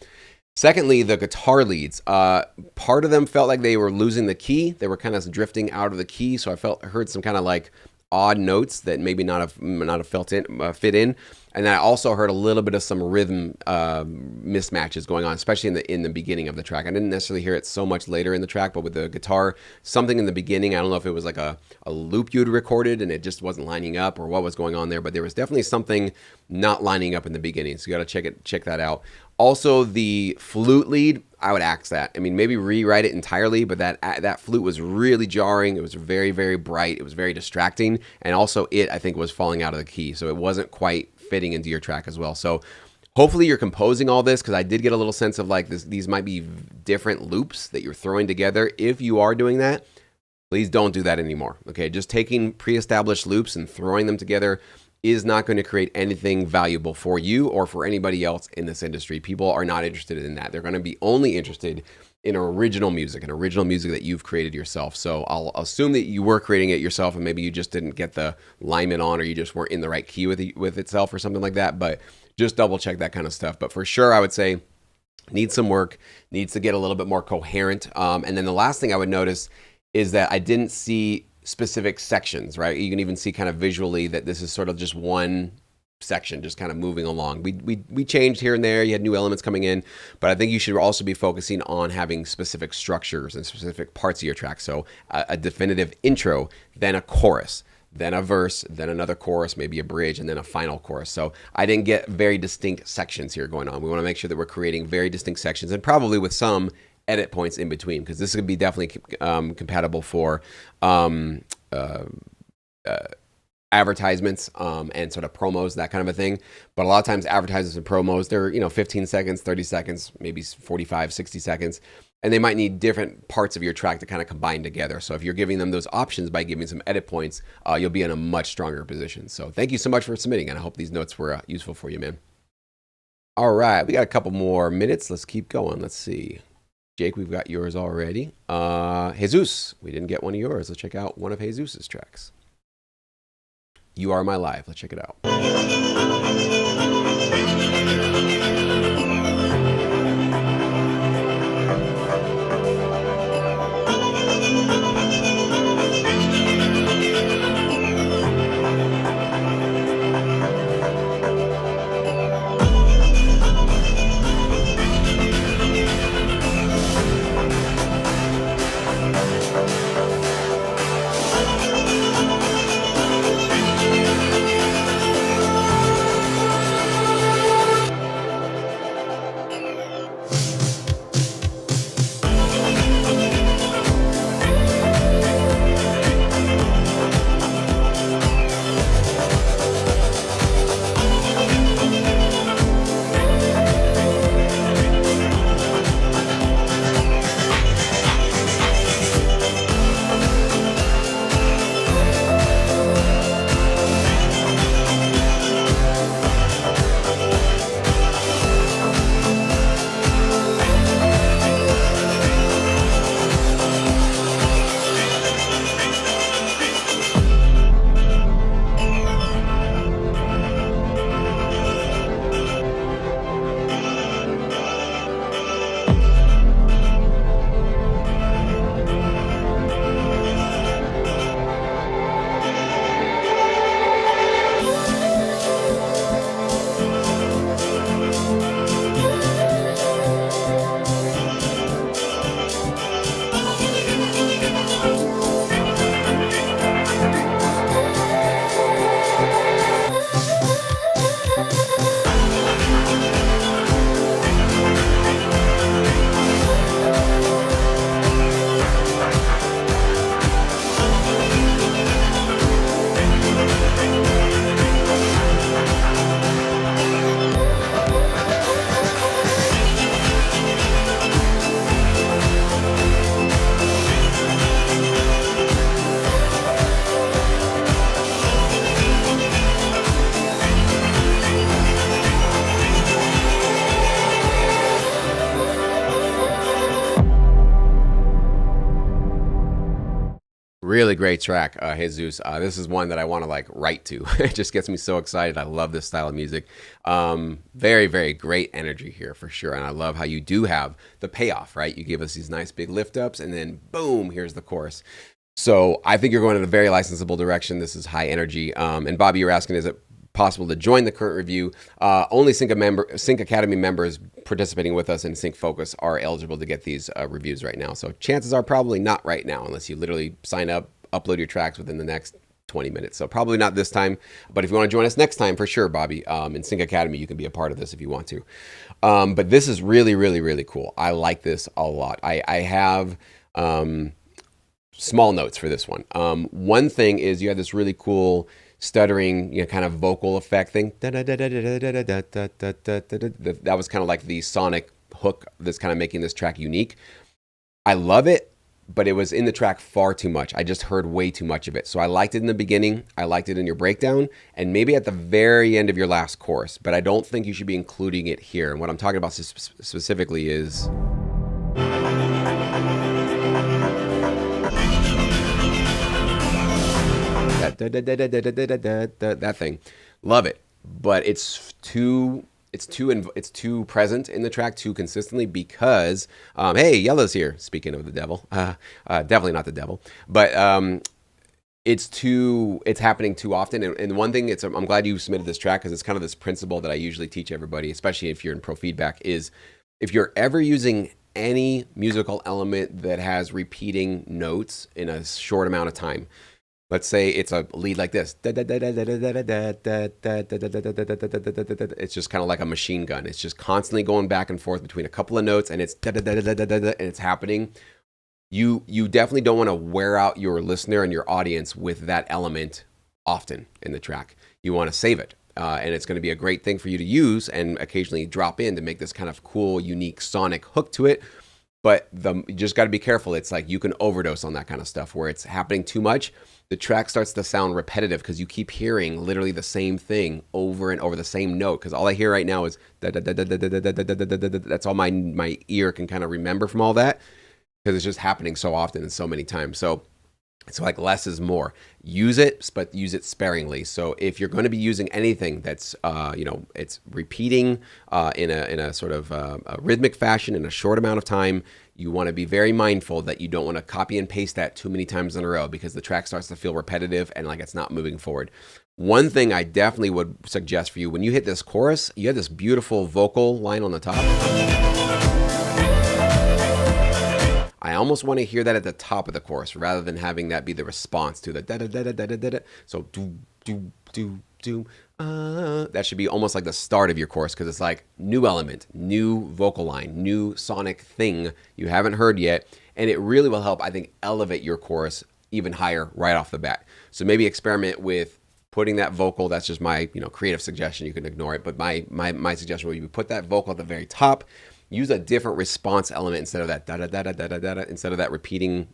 Secondly, the guitar leads. Part of them felt like they were losing the key. They were kind of drifting out of the key, so heard some kind of like odd notes that maybe not have fit in. And then I also heard a little bit of some rhythm mismatches going on, especially in the beginning of the track. I didn't necessarily hear it so much later in the track, but with the guitar, something in the beginning, I don't know if it was like a loop you'd recorded and it just wasn't lining up or what was going on there, but there was definitely something not lining up in the beginning. So you got to check that out. Also, the flute lead, I would axe that. I mean, maybe rewrite it entirely, but that flute was really jarring. It was very, very bright. It was very distracting. And also I think, was falling out of the key. So it wasn't quite fitting into your track as well. So hopefully you're composing all this, because I did get a little sense of like these might be different loops that you're throwing together. If you are doing that, please don't do that anymore. Okay, just taking pre-established loops and throwing them together is not going to create anything valuable for you or for anybody else in this industry. People are not interested in that. They're going to be only interested in original music that you've created yourself. So I'll assume that you were creating it yourself and maybe you just didn't get the alignment on, or you just weren't in the right key with itself or something like that. But just double check that kind of stuff. But for sure, I would say needs some work, needs to get a little bit more coherent. And then the last thing I would notice is that I didn't see specific sections, right? You can even see kind of visually that this is sort of just one section, just kind of moving along. We changed here and there. You had new elements coming in, but I think you should also be focusing on having specific structures and specific parts of your track. So a definitive intro, then a chorus, then a verse, then another chorus, maybe a bridge, and then a final chorus. So I didn't get very distinct sections here going on. We want to make sure that we're creating very distinct sections, and probably with some edit points in between, because this could be definitely compatible for advertisements and sort of promos, that kind of a thing. But a lot of times advertisements and promos, they're 15 seconds, 30 seconds, maybe 45, 60 seconds, and they might need different parts of your track to kind of combine together. So if you're giving them those options by giving some edit points, you'll be in a much stronger position. So thank you so much for submitting, and I hope these notes were useful for you, man. All right, we got a couple more minutes. Let's keep going. Let's see. Jake, we've got yours already. Jesus, we didn't get one of yours. Let's check out one of Jesus's tracks. You Are My Life. Let's check it out. really great track, Jesus. This is one that I want to like write to. It just gets me so excited. I love this style of music. Very, very great energy here for sure. And I love how you do have the payoff, right? You give us these nice big lift ups and then boom, here's the chorus. So I think you're going in a very licensable direction. This is high energy. And Bobby, you're asking, is it possible to join the current review? Only Sync Academy members participating with us in Sync Focus are eligible to get these reviews right now. So chances are probably not right now, unless you literally sign up, upload your tracks within the next 20 minutes. So probably not this time, but if you want to join us next time, for sure, Bobby, in Sync Academy, you can be a part of this if you want to. But this is really, really, really cool. I like this a lot. I have small notes for this one. One thing is you have this really cool stuttering, kind of vocal effect thing. That was kind of like the sonic hook that's kind of making this track unique. I love it, but it was in the track far too much. I just heard way too much of it. So I liked it in the beginning. I liked it in your breakdown and maybe at the very end of your last chorus, but I don't think you should be including it here. And what I'm talking about specifically is that thing. Love it, but it's too present in the track too consistently because hey, Yellow's here, speaking of the devil. Definitely not the devil, but it's happening too often. And one thing, I'm glad you submitted this track because it's kind of this principle that I usually teach everybody, especially if you're in pro feedback, is if you're ever using any musical element that has repeating notes in a short amount of time. Let's say it's a lead like this. It's just kind of like a machine gun. It's just constantly going back and forth between a couple of notes, and it's and it's happening. You definitely don't want to wear out your listener and your audience with that element often in the track. You want to save it. And it's going to be a great thing for you to use and occasionally drop in to make this kind of cool, unique sonic hook to it. But you just got to be careful. It's like you can overdose on that kind of stuff where it's happening too much. The track starts to sound repetitive because you keep hearing literally the same thing over and over, the same note. Because all I hear right now is that's all my ear can kind of remember from all that because it's just happening so often and so many times. So it's like less is more. Use it, but use it sparingly. So if you're going to be using anything that's, it's repeating in a sort of a rhythmic fashion in a short amount of time, you want to be very mindful that you don't want to copy and paste that too many times in a row because the track starts to feel repetitive and like it's not moving forward. One thing I definitely would suggest for you, when you hit this chorus, you have this beautiful vocal line on the top. I almost want to hear that at the top of the chorus rather than having that be the response to the da-da-da-da-da-da-da. So that should be almost like the start of your chorus because it's like new element, new vocal line, new sonic thing you haven't heard yet. And it really will help, I think, elevate your chorus even higher right off the bat. So maybe experiment with putting that vocal. That's just my creative suggestion. You can ignore it. But my suggestion would be put that vocal at the very top. Use a different response element instead of that da-da-da-da-da-da-da, instead of that repeating,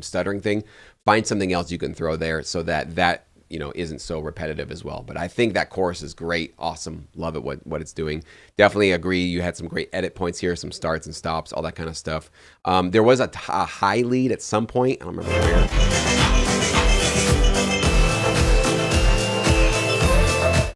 stuttering thing. Find something else you can throw there so that isn't so repetitive as well. But I think that chorus is great, awesome, love it what it's doing. Definitely agree. You had some great edit points here, some starts and stops, all that kind of stuff. There was a high lead at some point. I don't remember where.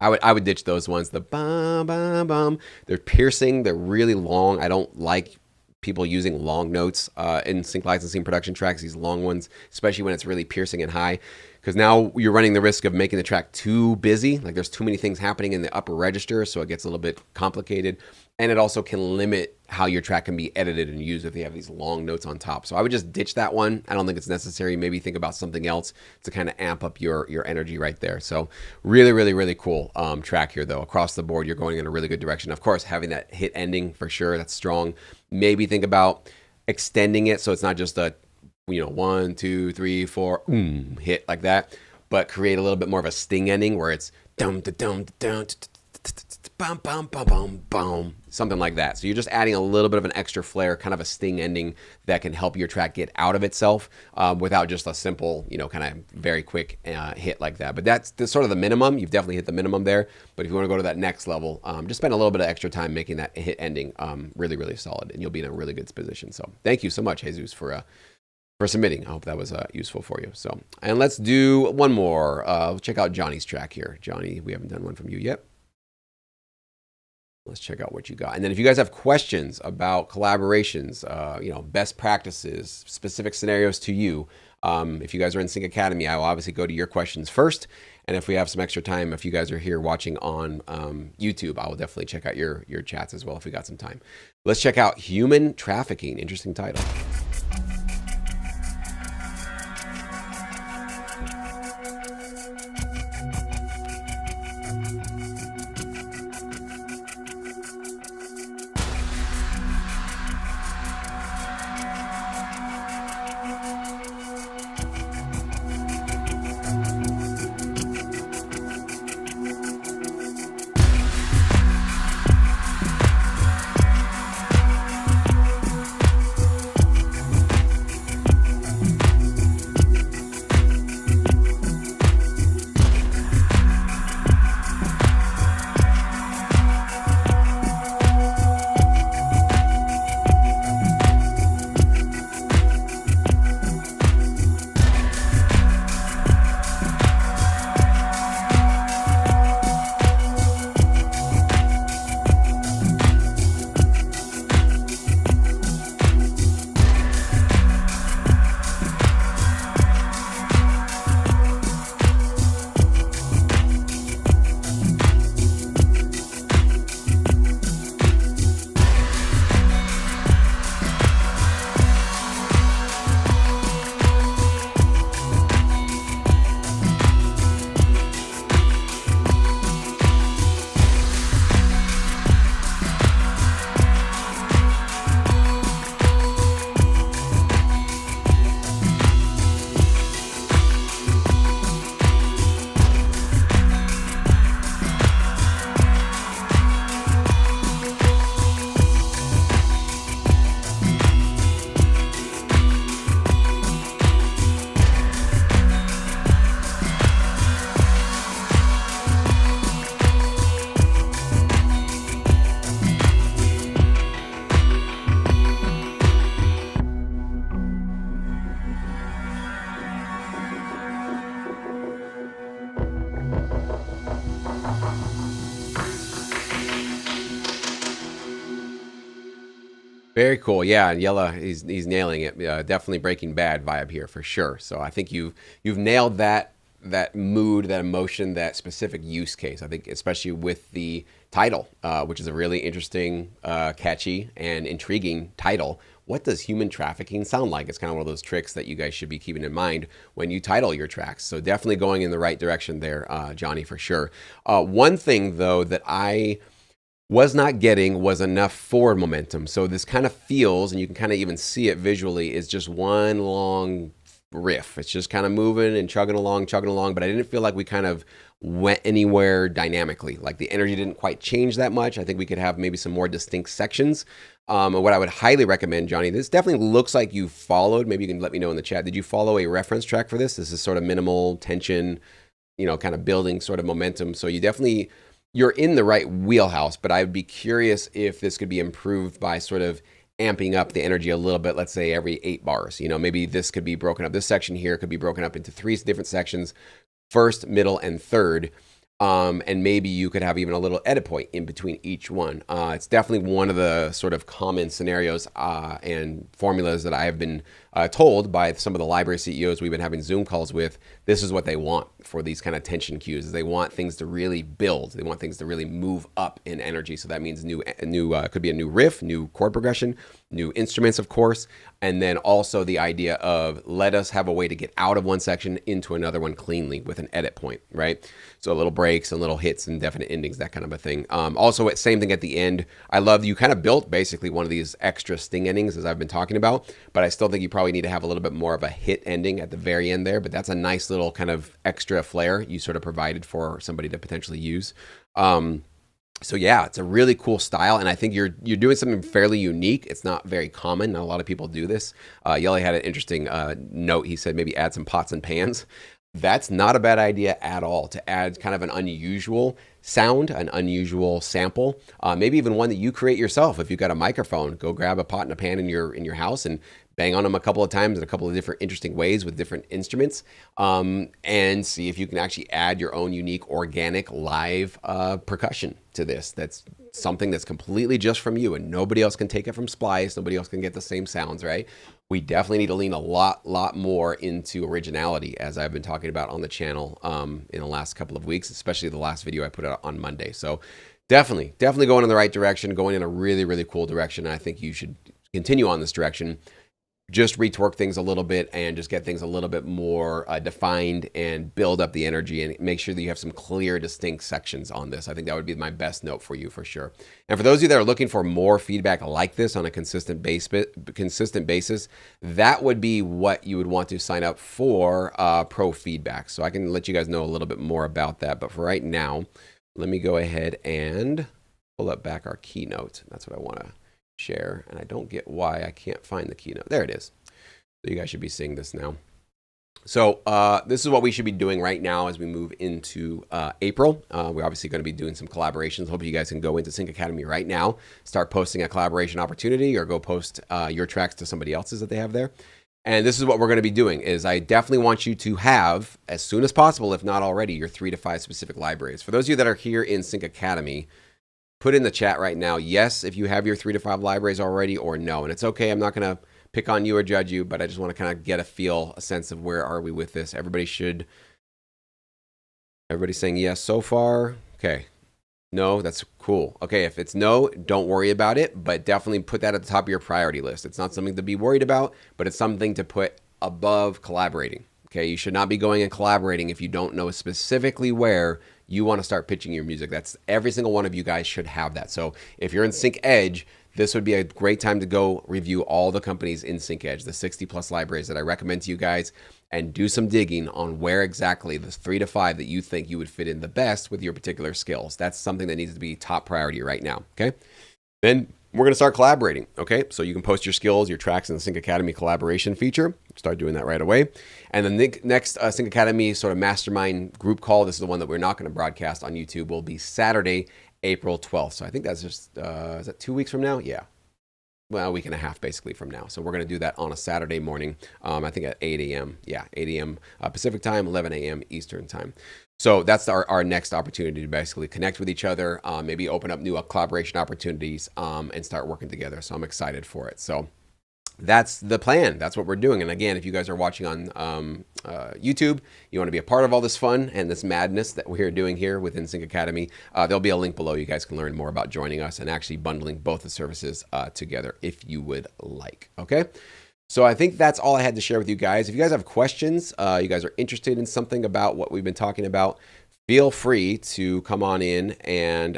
I would ditch those ones. The bum, bum, bum. They're piercing. They're really long. I don't like people using long notes in sync licensing production tracks, these long ones, especially when it's really piercing and high. Because now you're running the risk of making the track too busy. Like there's too many things happening in the upper register, so it gets a little bit complicated. And it also can limit how your track can be edited and used if they have these long notes on top. So I would just ditch that one. I don't think it's necessary. Maybe think about something else to kind of amp up your energy right there. So really, really, really cool track here, though. Across the board, you're going in a really good direction. Of course, having that hit ending for sure, that's strong. Maybe think about extending it so it's not just a 1, 2, 3, 4 hit like that, but create a little bit more of a sting ending where it's dum da dum dum bum bum bum bum bum, something like that. So you're just adding a little bit of an extra flair, kind of a sting ending that can help your track get out of itself without just a simple, kind of very quick hit like that. But that's sort of the minimum. You've definitely hit the minimum there. But if you want to go to that next level, just spend a little bit of extra time making that hit ending really, really solid, and you'll be in a really good position. So thank you so much, Jesus, for for submitting. I hope that was useful for you. So, and let's do one more. Check out Johnny's track here. Johnny, we haven't done one from you yet. Let's check out what you got. And then if you guys have questions about collaborations, best practices, specific scenarios to you, if you guys are in Sync Academy, I will obviously go to your questions first. And if we have some extra time, if you guys are here watching on YouTube, I will definitely check out your chats as well if we got some time. Let's check out Human Trafficking. Interesting title. Very cool. Yeah, and Yella, he's nailing it. Definitely Breaking Bad vibe here for sure. So I think you've nailed that mood, that emotion, that specific use case. I think especially with the title, which is a really interesting, catchy, and intriguing title. What does human trafficking sound like? It's kind of one of those tricks that you guys should be keeping in mind when you title your tracks. So definitely going in the right direction there, Johnny, for sure. One thing though that I was not getting was enough forward momentum. So this kind of feels, and you can kind of even see it visually, is just one long riff. It's just kind of moving and chugging along, but I didn't feel like we kind of went anywhere dynamically. Like the energy didn't quite change that much. I think we could have maybe some more distinct sections. And what I would highly recommend, Johnny, this definitely looks like you followed, maybe you can let me know in the chat, did you follow a reference track for this? This is sort of minimal tension, kind of building sort of momentum. So you're in the right wheelhouse, but I would be curious if this could be improved by sort of amping up the energy a little bit, let's say every 8 bars. Maybe this could be broken up. This section here could be broken up into 3 different sections, first, middle, and third. And maybe you could have even a little edit point in between each one. It's definitely one of the sort of common scenarios and formulas that I have been told by some of the library CEOs we've been having Zoom calls with. This is what they want for these kind of tension cues. Is they want things to really build. They want things to really move up in energy. So that means new could be a new riff, new chord progression, new instruments, of course, and then also the idea of let us have a way to get out of one section into another one cleanly with an edit point, right? So little breaks and little hits and definite endings, that kind of a thing. Also, same thing at the end. I love you kind of built basically one of these extra sting endings as I've been talking about, but I still think you probably need to have a little bit more of a hit ending at the very end there, but that's a nice little kind of extra flair you sort of provided for somebody to potentially use. So yeah, it's a really cool style, and I think you're doing something fairly unique. It's not very common. Not a lot of people do this. Yelly had an interesting note. He said maybe add some pots and pans. That's not a bad idea at all, to add kind of an unusual sound, an unusual sample, maybe even one that you create yourself. If you've got a microphone, go grab a pot and a pan in your house and bang on them a couple of times in a couple of different interesting ways with different instruments, and see if you can actually add your own unique organic live percussion to this. That's something that's completely just from you, and nobody else can take it from Splice. Nobody else can get the same sounds, right? We definitely need to lean a lot more into originality, as I've been talking about on the channel in the last couple of weeks, especially the last video I put out on Monday. So definitely going in the right direction, going in a really cool direction. And I think you should continue on this direction. Just retwork things a little bit and just get things a little bit more defined and build up the energy and make sure that you have some clear, distinct sections on this. I think that would be my best note for you for sure. And for those of you that are looking for more feedback like this on a consistent basis, that would be what you would want to sign up for Pro Feedback. So I can let you guys know a little bit more about that. But for right now, let me go ahead and pull up back our keynote. That's what I want to share, and I don't get why I can't find the keynote. There it is. So you guys should be seeing this now. So this is what we should be doing right now as we move into April. We're obviously going to be doing some collaborations. Hope you guys can go into Sync Academy right now, start posting a collaboration opportunity, or go post your tracks to somebody else's that they have there. And this is what we're going to be doing is I definitely want you to have, as soon as possible, if not already, your 3 to 5 specific libraries. For those of you that are here in Sync Academy, put in the chat right now, yes, if you have your 3 to 5 libraries already, or no. And it's okay, I'm not going to pick on you or judge you, but I just want to kind of get a sense of where are we with this. Everybody's saying yes so far. Okay. No, that's cool. Okay, if it's no, don't worry about it, but definitely put that at the top of your priority list. It's not something to be worried about, but it's something to put above collaborating. Okay, you should not be going and collaborating if you don't know specifically where you want to start pitching your music. That's every single one of you guys should have that. So if you're in Sync Edge, this would be a great time to go review all the companies in Sync Edge, the 60 plus libraries that I recommend to you guys, and do some digging on where exactly the 3 to 5 that you think you would fit in the best with your particular skills. That's something that needs to be top priority right now. Okay. Then we're going to start collaborating. Okay. So you can post your skills, your tracks in the Sync Academy collaboration feature. Start doing that right away. And the next Sync Academy sort of mastermind group call, this is the one that we're not going to broadcast on YouTube, will be Saturday, April 12th. So I think that's just, is that 2 weeks from now? Yeah. Well, a week and a half basically from now. So we're going to do that on a Saturday morning, I think at 8 a.m. Yeah, 8 a.m. Pacific time, 11 a.m. Eastern time. So that's our next opportunity to basically connect with each other, maybe open up new collaboration opportunities, and start working together. So I'm excited for it. So that's the plan. That's what we're doing. And again, if you guys are watching on YouTube, you want to be a part of all this fun and this madness that we're doing here within Sync Academy, there'll be a link below. You guys can learn more about joining us and actually bundling both the services together if you would like. Okay. So I think that's all I had to share with you guys. If you guys have questions, you guys are interested in something about what we've been talking about, feel free to come on in and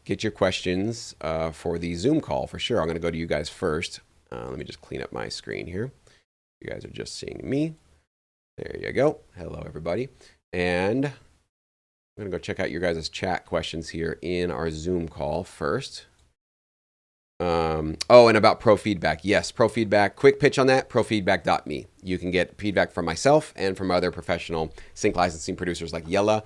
get your questions for the Zoom call for sure. I'm going to go to you guys first. Let me just clean up my screen here. You guys are just seeing me. There you go. Hello, everybody. And I'm going to go check out your guys' chat questions here in our Zoom call first. And about Pro Feedback. Yes, Pro Feedback. Quick pitch on that, profeedback.me. You can get feedback from myself and from other professional sync licensing producers like Yella,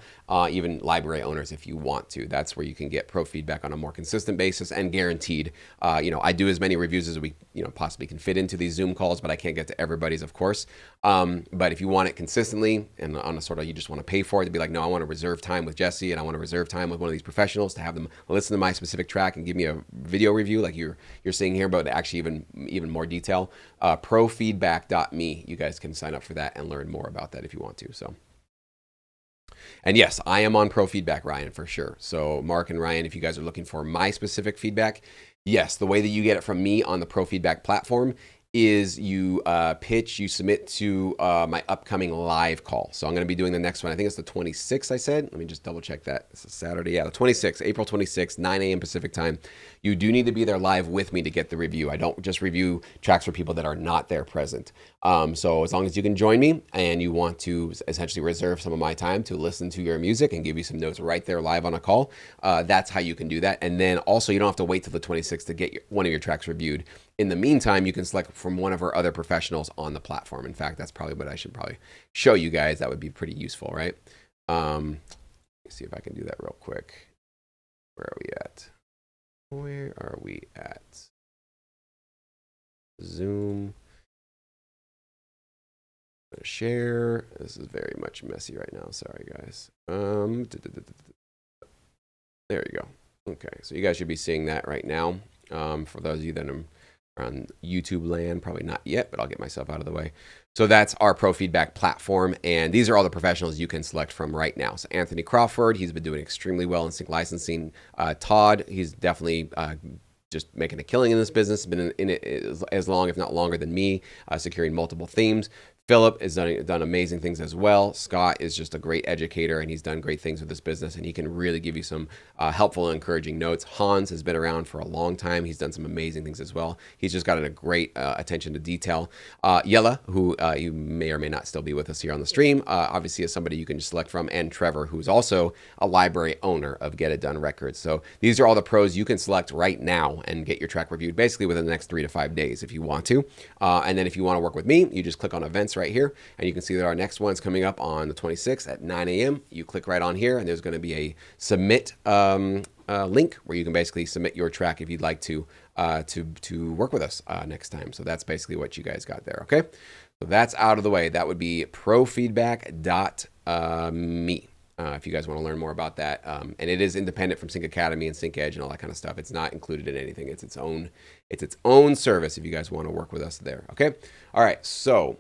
even library owners if you want to. That's where you can get pro feedback on a more consistent basis and guaranteed. I do as many reviews as we possibly can fit into these Zoom calls, but I can't get to everybody's, of course. But if you want it consistently and on a sort of, you just want to pay for it to be like, no, I want to reserve time with Jesse and I want to reserve time with one of these professionals to have them listen to my specific track and give me a video review like you're seeing here, but actually even more detail. Profeedback.me. You guys can sign up for that and learn more about that if you want to. So, and yes, I am on Pro Feedback, Ryan, for sure. So Mark and Ryan, if you guys are looking for my specific feedback, yes, the way that you get it from me on the Pro Feedback platform is you you submit to my upcoming live call. So I'm going to be doing the next one. I think it's the 26th, I said. Let me just double check that. It's a Saturday. Yeah, the 26th, April 26th, 9 a.m. Pacific time. You do need to be there live with me to get the review. I don't just review tracks for people that are not there present. So as long as you can join me and you want to essentially reserve some of my time to listen to your music and give you some notes right there live on a call, that's how you can do that. And then also you don't have to wait till the 26th to get one of your tracks reviewed. In the meantime, you can select from one of our other professionals on the platform. In fact, that's probably what I should probably show you guys. That would be pretty useful, right? Let me see if I can do that real quick. Where are we at? Where are we at? Zoom. Share. This is very much messy right now. Sorry, guys. There you go. Okay, so you guys should be seeing that right now. For those of you that are on YouTube land, probably not yet, but I'll get myself out of the way. So that's our Pro Feedback platform, and these are all the professionals you can select from right now. So Anthony Crawford, he's been doing extremely well in sync licensing. Todd, he's definitely just making a killing in this business, been in it as long, if not longer than me, securing multiple themes. Philip has done amazing things as well. Scott is just a great educator, and he's done great things with this business, and he can really give you some helpful and encouraging notes. Hans has been around for a long time. He's done some amazing things as well. He's just got a great attention to detail. Yella, who you may or may not still be with us here on the stream, obviously is somebody you can just select from, and Trevor, who's also a library owner of Get It Done Records. So these are all the pros you can select right now and get your track reviewed basically within the next 3 to 5 days if you want to. And then if you want to work with me, you just click on events right here, and you can see that our next one's coming up on the 26th at 9 a.m. You click right on here, and there's going to be a submit link where you can basically submit your track if you'd like to work with us next time. So that's basically what you guys got there. Okay, so that's out of the way. That would be profeedback.me. If you guys want to learn more about that, and it is independent from Sync Academy and Sync Edge and all that kind of stuff. It's not included in anything. It's its own service if you guys want to work with us there. Okay. All right. So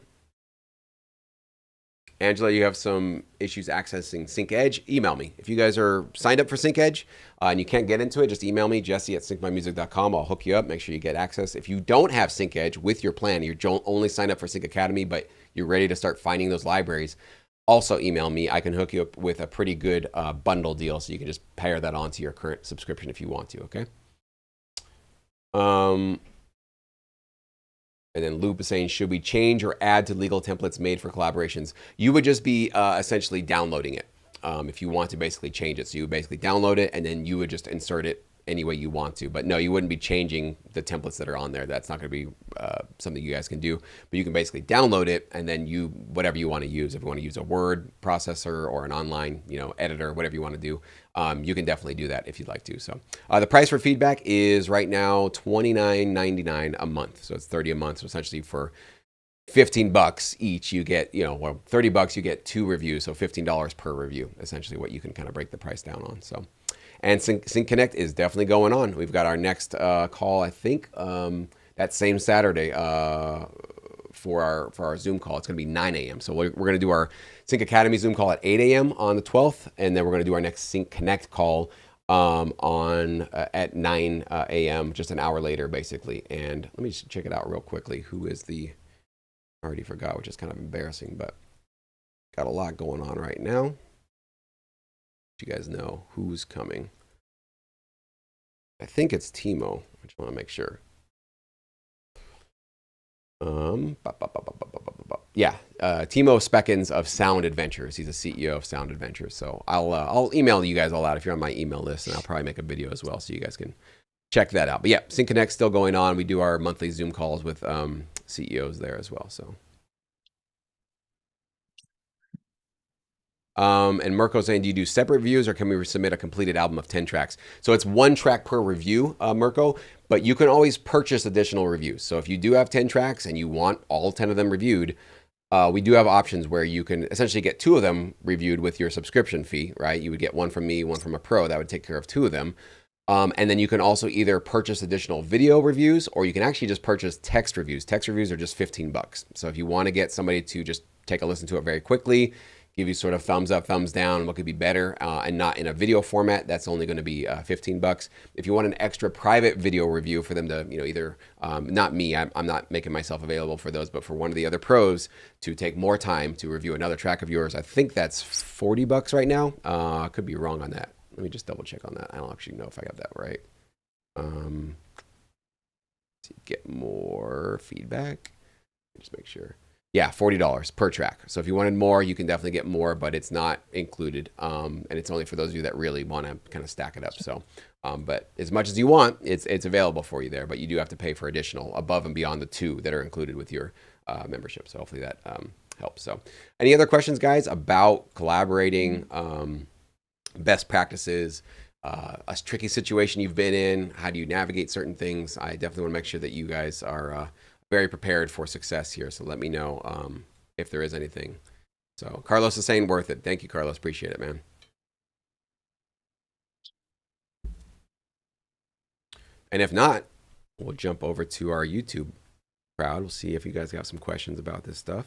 Angela, you have some issues accessing Sync Edge. Email me. If you guys are signed up for Sync Edge and you can't get into it, just email me, jesse@syncmymusic.com. I'll hook you up, make sure you get access. If you don't have Sync Edge with your plan, you're only signed up for Sync Academy, but you're ready to start finding those libraries, also email me. I can hook you up with a pretty good bundle deal, so you can just pair that onto your current subscription if you want to, okay? And then Loop is saying, should we change or add to legal templates made for collaborations? You would just be essentially downloading it if you want to basically change it. So you would basically download it, and then you would just insert it any way you want to. But no, you wouldn't be changing the templates that are on there. That's not going to be something you guys can do. But you can basically download it, and then whatever you want to use. If you want to use a word processor or an online editor, whatever you want to do, you can definitely do that if you'd like to. So the price for feedback is right now $29.99 a month. So it's $30 a month. So essentially for $15 each, you get, $30 you get 2 reviews. So $15 per review, essentially what you can kind of break the price down on. So. And Sync Connect is definitely going on. We've got our next call, I think, that same Saturday for our Zoom call. It's going to be 9 a.m. So we're going to do our Sync Academy Zoom call at 8 a.m. on the 12th, and then we're going to do our next Sync Connect call at 9 a.m. just an hour later, basically. And let me just check it out real quickly. Who is I already forgot, which is kind of embarrassing, but got a lot going on right now. You guys know who's coming. I think it's Timo. I just want to make sure. Yeah, Timo Speckens of Sound Adventures. He's a CEO of Sound Adventures. So I'll email you guys all out if you're on my email list, and I'll probably make a video as well so you guys can check that out. But yeah, Sync Connect's still going on. We do our monthly Zoom calls with CEOs there as well. So. And Mirko's saying, do you do separate reviews, or can we submit a completed album of 10 tracks? So it's 1 track per review, Mirko, but you can always purchase additional reviews. So if you do have 10 tracks and you want all 10 of them reviewed, we do have options where you can essentially get 2 of them reviewed with your subscription fee, right? You would get 1 from me, 1 from a pro. That would take care of 2 of them. And then you can also either purchase additional video reviews, or you can actually just purchase text reviews. Text reviews are just $15. So if you want to get somebody to just take a listen to it very quickly, give you sort of thumbs up, thumbs down, what could be better, and not in a video format, that's only going to be $15. If you want an extra private video review for them to, either, not me, I'm not making myself available for those, but for one of the other pros to take more time to review another track of yours, I think that's $40 right now. I could be wrong on that. Let me just double check on that. I don't actually know if I got that right. To get more feedback, just make sure. Yeah, $40 per track. So if you wanted more, you can definitely get more, but it's not included. And it's only for those of you that really want to kind of stack it up. So, but as much as you want, it's available for you there, but you do have to pay for additional above and beyond the 2 that are included with your membership. So hopefully that helps. So any other questions, guys, about collaborating best practices, a tricky situation you've been in, how do you navigate certain things. I definitely want to make sure that you guys are very prepared for success here. So let me know if there is anything. So Carlos is saying worth it. Thank you, Carlos. Appreciate it, man. And if not, we'll jump over to our YouTube crowd. We'll see if you guys got some questions about this stuff.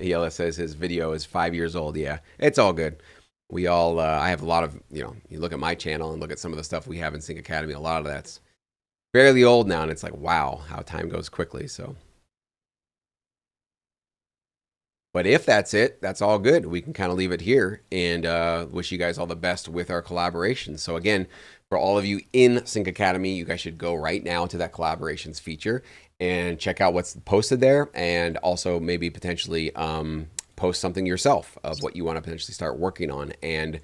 Yella says his video is 5 years old. Yeah, it's all good. We all, I have a lot of, you look at my channel and look at some of the stuff we have in Sync Academy. A lot of that's fairly old now, and it's like, wow, how time goes quickly. So, but if that's it, that's all good. We can kind of leave it here and wish you guys all the best with our collaboration. So again, for all of you in Sync Academy, you guys should go right now to that collaborations feature and check out what's posted there, and also maybe potentially post something yourself of what you want to potentially start working on, and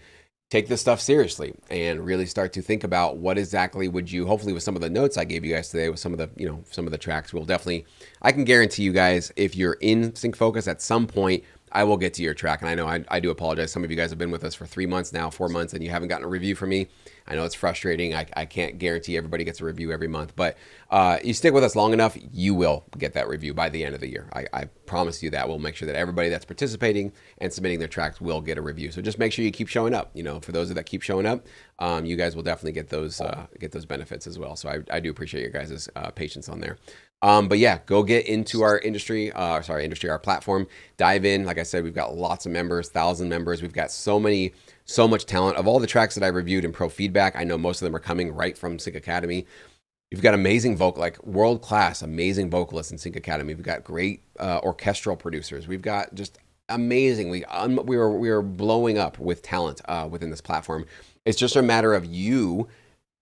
take this stuff seriously and really start to think about what exactly would you, hopefully with some of the notes I gave you guys today, with some of the, some of the tracks, we'll definitely, I can guarantee you guys, if you're in Sync Focus at some point, I will get to your track. And I know I do apologize. Some of you guys have been with us for 3 months now, 4 months, and you haven't gotten a review from me. I know it's frustrating. I can't guarantee everybody gets a review every month, but you stick with us long enough, you will get that review by the end of the year. I promise you that. We'll make sure that everybody that's participating and submitting their tracks will get a review. So just make sure you keep showing up. For those that keep showing up, you guys will definitely get those benefits as well. So I do appreciate your guys' patience on there. But yeah, go get into our our platform, dive in. Like I said, we've got lots of members, 1,000 members. We've got so much talent. Of all the tracks that I reviewed in Pro Feedback, I know most of them are coming right from Sync Academy. We've got amazing world-class, amazing vocalists in Sync Academy. We've got great orchestral producers. We've got just amazing. We are blowing up with talent within this platform. It's just a matter of you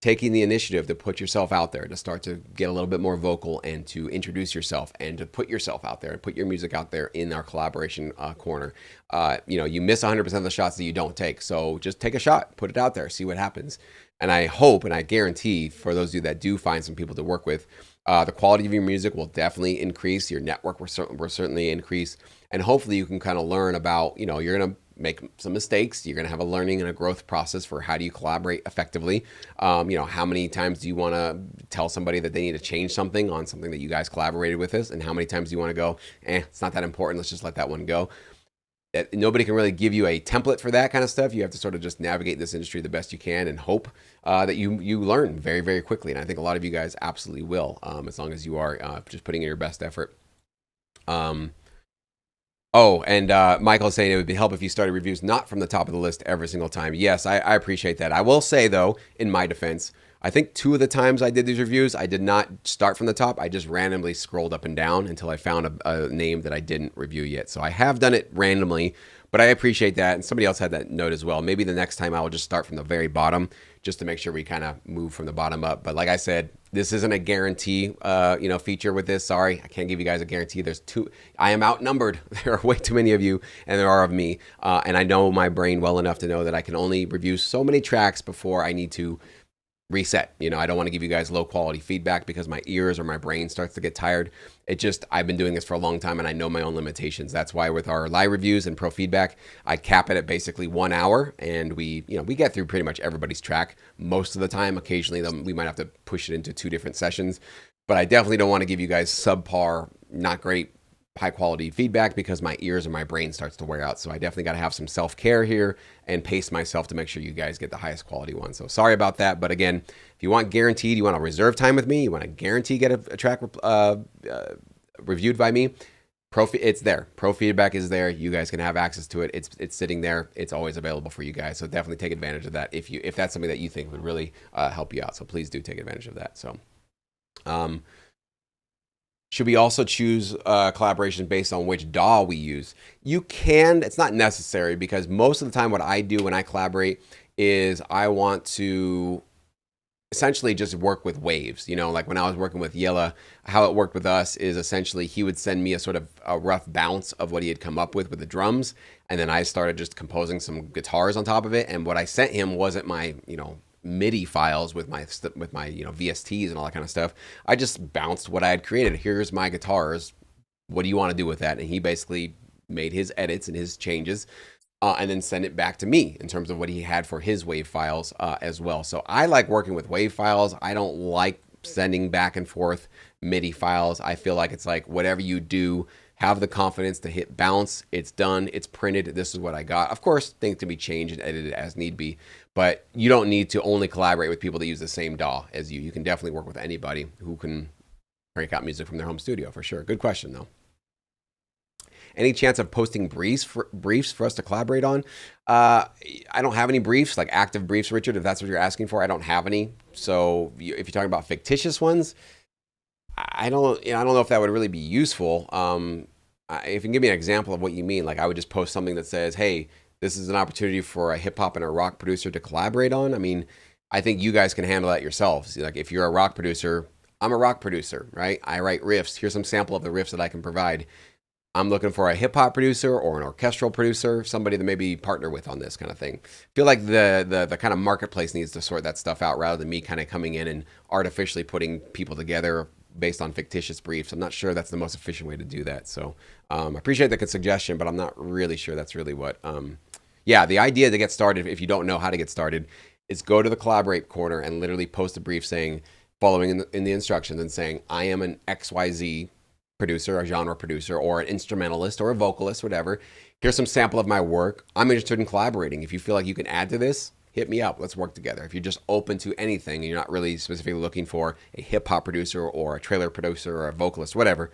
taking the initiative to put yourself out there, to start to get a little bit more vocal and to introduce yourself and to put yourself out there and put your music out there in our collaboration corner. You miss 100% of the shots that you don't take. So just take a shot, put it out there, see what happens. And I hope and I guarantee for those of you that do find some people to work with, the quality of your music will definitely increase. Your network will certainly increase. And hopefully you can kind of learn about, you're going to make some mistakes. You're going to have a learning and a growth process for how do you collaborate effectively. How many times do you want to tell somebody that they need to change something on something that you guys collaborated with us? And how many times do you want to go, it's not that important, let's just let that one go. Nobody can really give you a template for that kind of stuff. You have to sort of just navigate this industry the best you can and hope that you learn very, very quickly. And I think a lot of you guys absolutely will, as long as you are just putting in your best effort. Michael's saying it would help if you started reviews not from the top of the list every single time. Yes, I appreciate that. I will say, though, in my defense, I think 2 of the times I did these reviews, I did not start from the top. I just randomly scrolled up and down until I found a name that I didn't review yet. So I have done it randomly, but I appreciate that. And somebody else had that note as well. Maybe the next time I will just start from the very bottom just to make sure we kind of move from the bottom up. But like I said, this isn't a guarantee, feature with this. Sorry, I can't give you guys a guarantee. I am outnumbered. There are way too many of you, and there are of me. And I know my brain well enough to know that I can only review so many tracks before I need to reset. I don't want to give you guys low quality feedback because my ears or my brain starts to get tired. I've been doing this for a long time and I know my own limitations. That's why with our live reviews and Pro Feedback, I cap it at basically 1 hour, and we get through pretty much everybody's track most of the time. Occasionally we might have to push it into 2 different sessions, but I definitely don't want to give you guys subpar, not great, high quality feedback because my ears or my brain starts to wear out. So I definitely got to have some self-care here and pace myself to make sure you guys get the highest quality one. So sorry about that. But again, if you want guaranteed, you want to reserve time with me, you want to guarantee get a track reviewed by me, it's there. Pro Feedback is there. You guys can have access to it. It's sitting there. It's always available for you guys. So definitely take advantage of that if that's something that you think would really help you out. So please do take advantage of that. So, should we also choose collaboration based on which DAW we use? You can. It's not necessary because most of the time what I do when I collaborate is I want to essentially just work with waves. Like when I was working with Yella, how it worked with us is essentially he would send me a sort of a rough bounce of what he had come up with the drums. And then I started just composing some guitars on top of it. And what I sent him wasn't my, MIDI files with my VSTs and all that kind of stuff. I just bounced what I had created. Here's my guitars, what do you want to do with that? And he basically made his edits and his changes, and then send it back to me in terms of what he had for his wave files as well. So I like working with wave files. I don't like sending back and forth MIDI files. I feel like it's like whatever you do, have the confidence to hit bounce. It's done. It's printed. This is what I got. Of course, things can be changed and edited as need be, but you don't need to only collaborate with people that use the same DAW as you. You can definitely work with anybody who can crank out music from their home studio for sure. Good question though. Any chance of posting briefs for us to collaborate on? I don't have any briefs, like active briefs, Richard, if that's what you're asking for. I don't have any. So if you're talking about fictitious ones, I don't know if that would really be useful. If you can give me an example of what you mean, like I would just post something that says, hey, this is an opportunity for a hip hop and a rock producer to collaborate on. I mean, I think you guys can handle that yourselves. Like if you're a rock producer, I'm a rock producer, right? I write riffs. Here's some sample of the riffs that I can provide. I'm looking for a hip hop producer or an orchestral producer, somebody to maybe partner with on this kind of thing. I feel like the kind of marketplace needs to sort that stuff out rather than me kind of coming in and artificially putting people together based on fictitious briefs. I'm not sure that's the most efficient way to do that. So I appreciate the suggestion, but I'm not really sure that's really what. Yeah, the idea to get started, if you don't know how to get started, is go to the collaborate corner and literally post a brief saying, following in the instructions and saying, I am an XYZ producer, a genre producer, or an instrumentalist, or a vocalist, whatever. Here's some sample of my work. I'm interested in collaborating. If you feel like you can add to this, hit me up. Let's work together. If you're just open to anything and you're not really specifically looking for a hip hop producer or a trailer producer or a vocalist, whatever,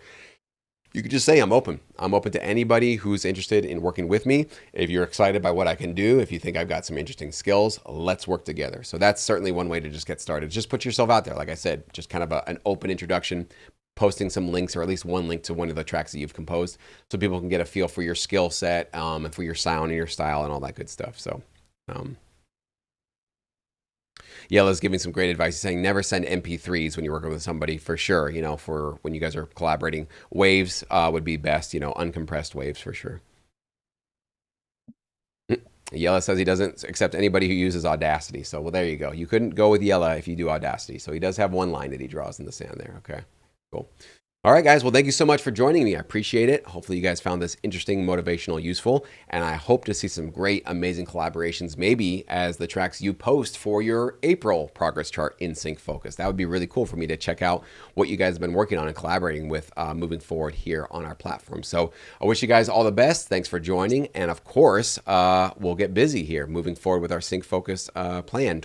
you could just say I'm open. I'm open to anybody who's interested in working with me. If you're excited by what I can do, if you think I've got some interesting skills, let's work together. So that's certainly one way to just get started. Just put yourself out there. Like I said, just kind of an open introduction, posting some links or at least one link to one of the tracks that you've composed so people can get a feel for your skill set and for your sound and your style and all that good stuff. So Yella's giving some great advice. He's saying never send MP3s when you're working with somebody for sure. You know, for when you guys are collaborating, waves would be best, you know, uncompressed waves for sure. Yella says he doesn't accept anybody who uses Audacity. So, well, there you go. You couldn't go with Yella if you do Audacity. So he does have one line that he draws in the sand there. Okay. Cool. All right, guys. Well, thank you so much for joining me. I appreciate it. Hopefully you guys found this interesting, motivational, useful, and I hope to see some great, amazing collaborations, maybe as the tracks you post for your April progress chart in Sync Focus. That would be really cool for me to check out what you guys have been working on and collaborating with moving forward here on our platform. So I wish you guys all the best. Thanks for joining. And of course, we'll get busy here moving forward with our Sync Focus plan.